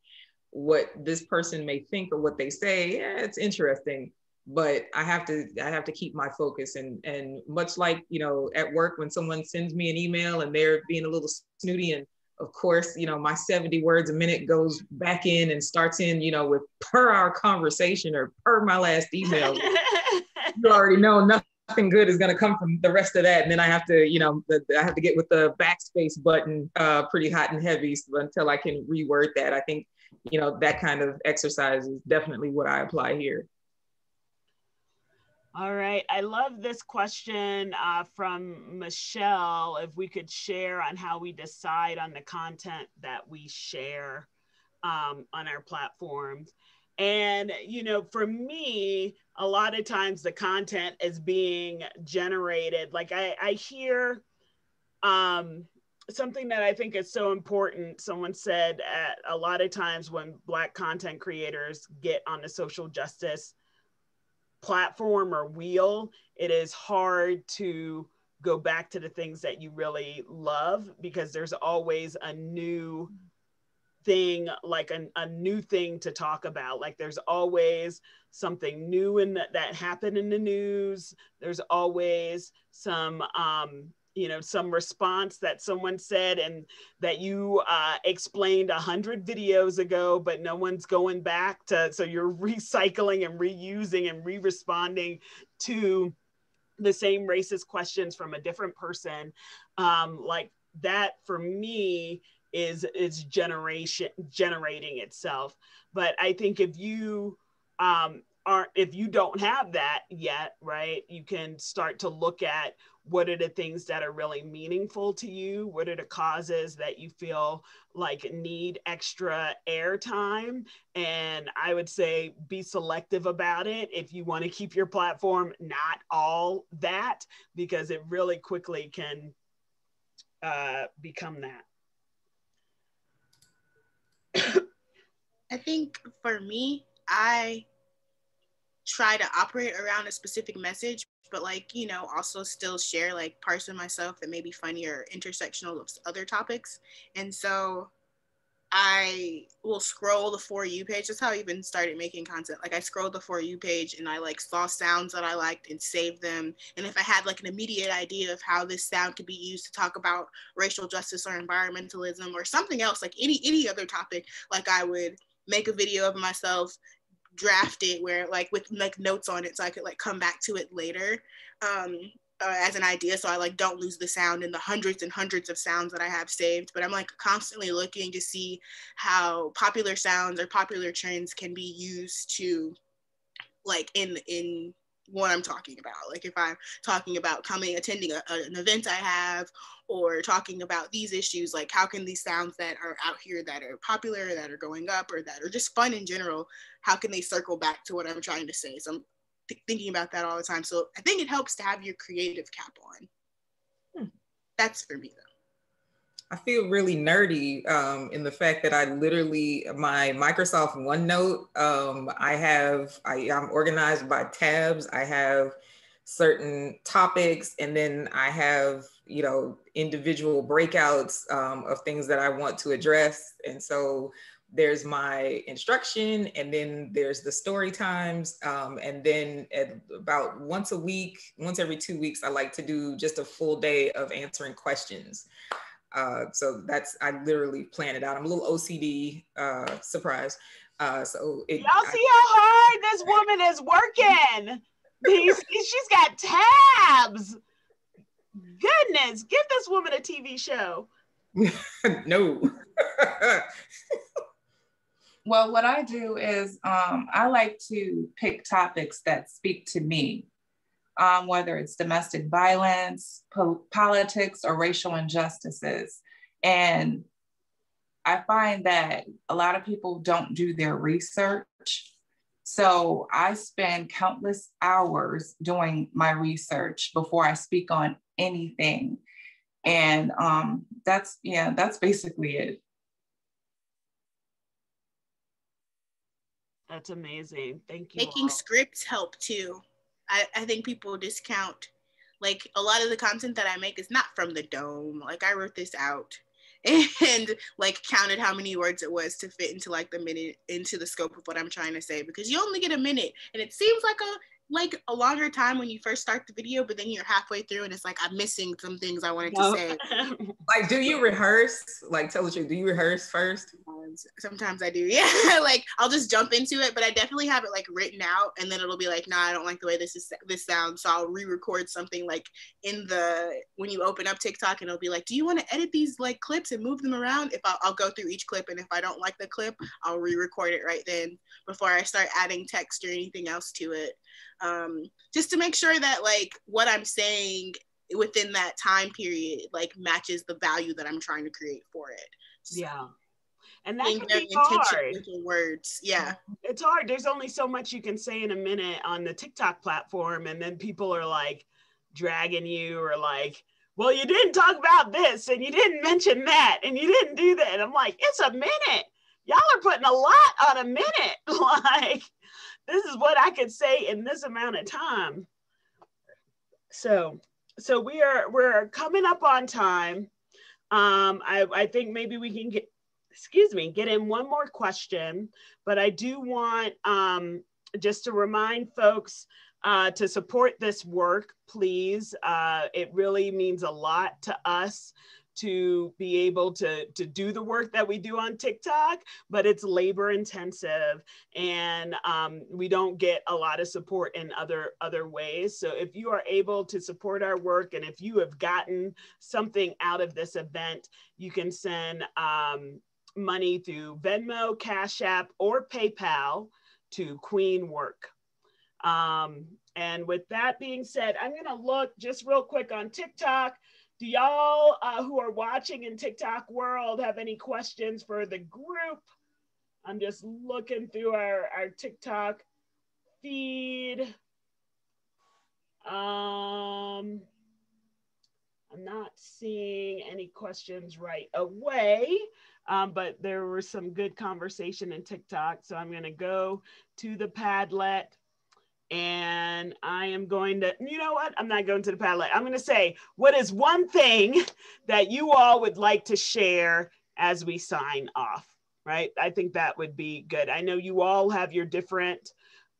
What this person may think or what they say, yeah, it's interesting, but I have to keep my focus. And much like, you know, at work, when someone sends me an email and they're being a little snooty, and of course, you know, my 70 words a minute goes back in and starts in, you know, with per our conversation or per my last email. You already know nothing good is going to come from the rest of that. And then I have to, you know, I have to get with the backspace button pretty hot and heavy until I can reword that. I think, you know, that kind of exercise is definitely what I apply here. All right, I love this question from Michelle, if we could share on how we decide on the content that we share on our platforms. And, you know, for me, a lot of times the content is being generated. Like I hear something that I think is so important. Someone said a lot of times when Black content creators get on the social justice platform or wheel, it is hard to go back to the things that you really love, because there's always a new thing, like a new thing to talk about. Like there's always something new that happened in the news. There's always some you know, some response that someone said and that you explained 100 videos ago, but no one's going back to, so you're recycling and reusing and re-responding to the same racist questions from a different person. Like that for me is generating itself. But I think if you if you don't have that yet, right, you can start to look at what are the things that are really meaningful to you? What are the causes that you feel like need extra airtime? And I would say be selective about it if you want to keep your platform not all that, because it really quickly can become that. I think for me, I try to operate around a specific message, but like, you know, also still share like parts of myself that may be funny or intersectional of other topics. And so I will scroll the For You page. That's how I even started making content. Like I scrolled the For You page and I like saw sounds that I liked and saved them. And if I had like an immediate idea of how this sound could be used to talk about racial justice or environmentalism or something else, like any other topic, like I would make a video of myself, draft it where like with like notes on it so I could like come back to it later as an idea, so I like don't lose the sound in the hundreds and hundreds of sounds that I have saved. But I'm like constantly looking to see how popular sounds or popular trends can be used to like in what I'm talking about. Like if I'm talking about attending an event I have, or talking about these issues, like how can these sounds that are out here that are popular, that are going up, or that are just fun in general, how can they circle back to what I'm trying to say? So I'm thinking about that all the time. So I think it helps to have your creative cap on. That's for me though. I feel really nerdy in the fact that I literally, my Microsoft OneNote, I'm organized by tabs. I have certain topics, and then I have, you know, individual breakouts of things that I want to address. And so there's my instruction, and then there's the story times. And then at about once every 2 weeks, I like to do just a full day of answering questions. So I literally planned it out. I'm a little OCD, surprise. Y'all see how hard this woman is working. She's got tabs. Goodness, give this woman a TV show. No. Well, what I do is I like to pick topics that speak to me, whether it's domestic violence, politics, or racial injustices. And I find that a lot of people don't do their research. So I spend countless hours doing my research before I speak on anything. And that's basically it. That's amazing. Thank you. Making scripts help too. I think people discount, like, a lot of the content that I make is not from the dome. Like, I wrote this out and like counted how many words it was to fit into like the minute, into the scope of what I'm trying to say, because you only get a minute and it seems like a longer time when you first start the video, but then you're halfway through and it's like, I'm missing some things I wanted to say. Like, do you rehearse? Like, tell the truth, do you rehearse first? Sometimes I do, yeah. Like, I'll just jump into it, but I definitely have it like written out, and then it'll be like, nah, I don't like the way this sounds, so I'll re-record something like when you open up TikTok, and it'll be like, do you want to edit these like clips and move them around? If I'll go through each clip, and if I don't like the clip, I'll re-record it right then before I start adding text or anything else to it. Just to make sure that like what I'm saying within that time period like matches the value that I'm trying to create for it. So, yeah. And that can be hard. With your words. Yeah. It's hard. There's only so much you can say in a minute on the TikTok platform. And then people are like dragging you, or like, well, you didn't talk about this and you didn't mention that and you didn't do that. And I'm like, it's a minute. Y'all are putting a lot on a minute. Like, this is what I could say in this amount of time. So we're coming up on time. I think maybe we can get in one more question, but I do want just to remind folks to support this work, please. It really means a lot to us to be able to do the work that we do on TikTok, but it's labor intensive, and we don't get a lot of support in other ways. So if you are able to support our work, and if you have gotten something out of this event, you can send money through Venmo, Cash App, or PayPal to Queen Work. And with that being said, I'm gonna look just real quick on TikTok. Do y'all who are watching in TikTok world have any questions for the group? I'm just looking through our TikTok feed. I'm not seeing any questions right away, but there was some good conversation in TikTok. So I'm gonna go to the Padlet. And I am going to, you know what? I'm not going to the Padlet. I'm going to say, what is one thing that you all would like to share as we sign off, right? I think that would be good. I know you all have your different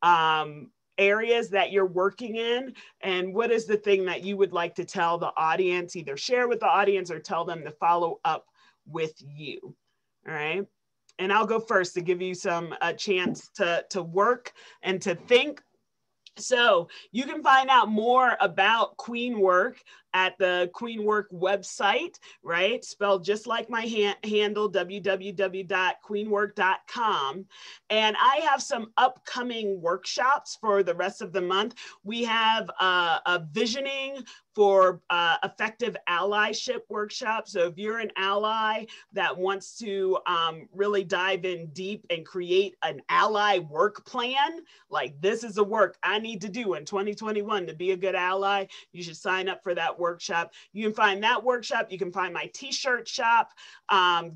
areas that you're working in. And what is the thing that you would like to tell the audience, either share with the audience or tell them to follow up with you, all right? And I'll go first to give you a chance to work and to think. So you can find out more about Queen Work at the Queen Work website, right? Spelled just like my handle, www.queenwork.com. And I have some upcoming workshops for the rest of the month. We have a visioning for effective allyship workshop. So if you're an ally that wants to really dive in deep and create an ally work plan, like this is the work I need to do in 2021 to be a good ally, you should sign up for that workshop. You can find that workshop. You can find my t-shirt shop,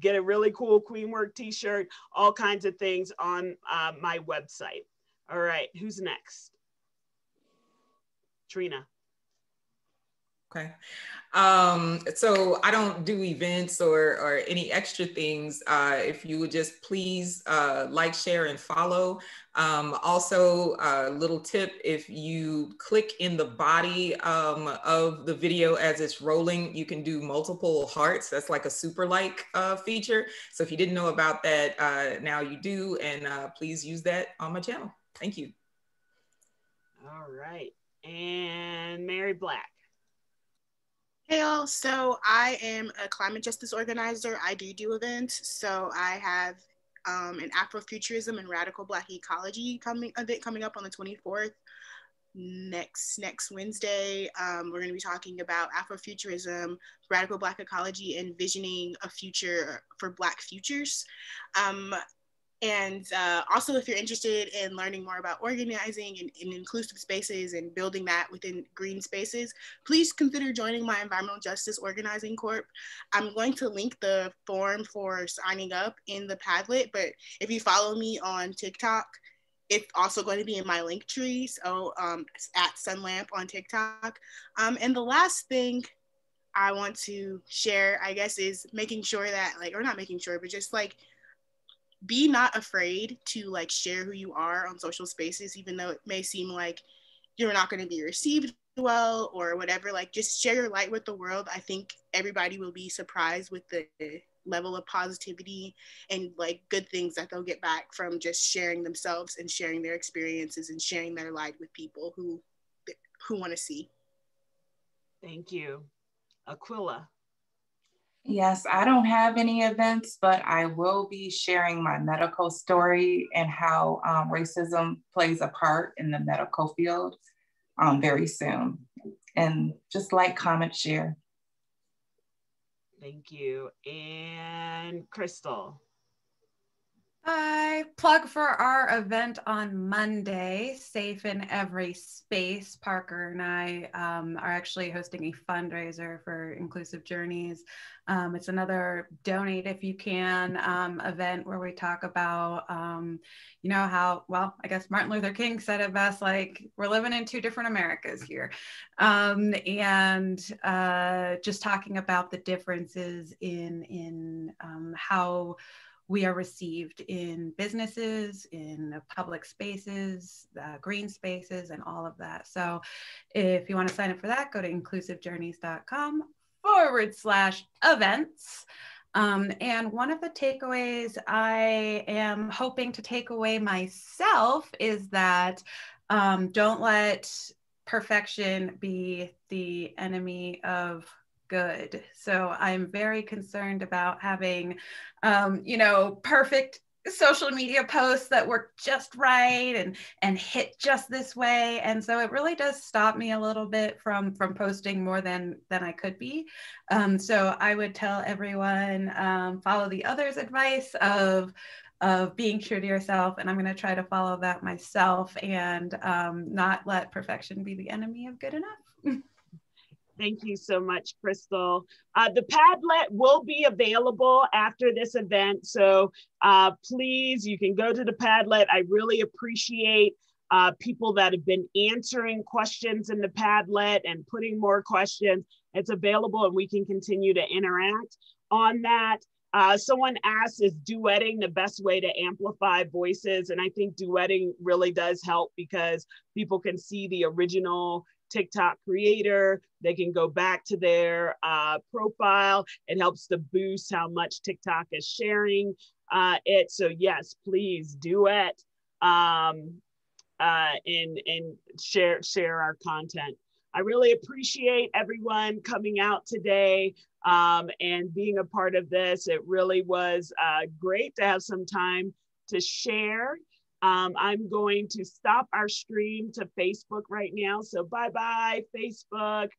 get a really cool Queen Work t-shirt, all kinds of things on my website. All right, who's next? Trina. Okay. So I don't do events or any extra things. If you would just please like, share, and follow. Also, a little tip, if you click in the body of the video as it's rolling, you can do multiple hearts. That's like a super like feature. So if you didn't know about that, now you do, and please use that on my channel. Thank you. All right. And Mary Black. Hey y'all, so I am a climate justice organizer. I do events. So I have an Afrofuturism and Radical Black Ecology coming up on the 24th. Next Wednesday, we're going to be talking about Afrofuturism, Radical Black Ecology, and visioning a future for Black futures. And also, if you're interested in learning more about organizing in inclusive spaces and building that within green spaces, please consider joining my Environmental Justice Organizing Corp. I'm going to link the form for signing up in the Padlet, but if you follow me on TikTok, it's also going to be in my link tree, so at Sunlamp on TikTok. And the last thing I want to share, I guess, is making sure that, like, or not making sure, but just like, be not afraid to like share who you are on social spaces, even though it may seem like you're not going to be received well or whatever. Like, just share your light with the world. I think everybody will be surprised with the level of positivity and like good things that they'll get back from just sharing themselves and sharing their experiences and sharing their light with people who want to see. Thank you. Aquila. Yes, I don't have any events, but I will be sharing my medical story and how racism plays a part in the medical field very soon. And just like, comment, share. Thank you. And Crystal. Hi, plug for our event on Monday, Safe in Every Space. Parker and I are actually hosting a fundraiser for Inclusive Journeys. It's another donate if you can event where we talk about, you know, how, well, I guess Martin Luther King said it best, like, we're living in two different Americas here. And just talking about the differences in how we are received in businesses, in public spaces, green spaces, and all of that. So if you want to sign up for that, go to inclusivejourneys.com/events. And one of the takeaways I am hoping to take away myself is that don't let perfection be the enemy of good. So I'm very concerned about having, you know, perfect social media posts that work just right and hit just this way. And so it really does stop me a little bit from posting more than I could be. So I would tell everyone, follow the others' advice of being true to yourself. And I'm going to try to follow that myself and not let perfection be the enemy of good enough. Thank you so much, Crystal. The Padlet will be available after this event. So please, you can go to the Padlet. I really appreciate people that have been answering questions in the Padlet and putting more questions. It's available and we can continue to interact on that. Someone asked, is duetting the best way to amplify voices? And I think duetting really does help because people can see the original TikTok creator. They can go back to their profile. It helps to boost how much TikTok is sharing it. So yes, please duet and share our content. I really appreciate everyone coming out today and being a part of this. It really was great to have some time to share. I'm going to stop our stream to Facebook right now. So bye-bye, Facebook.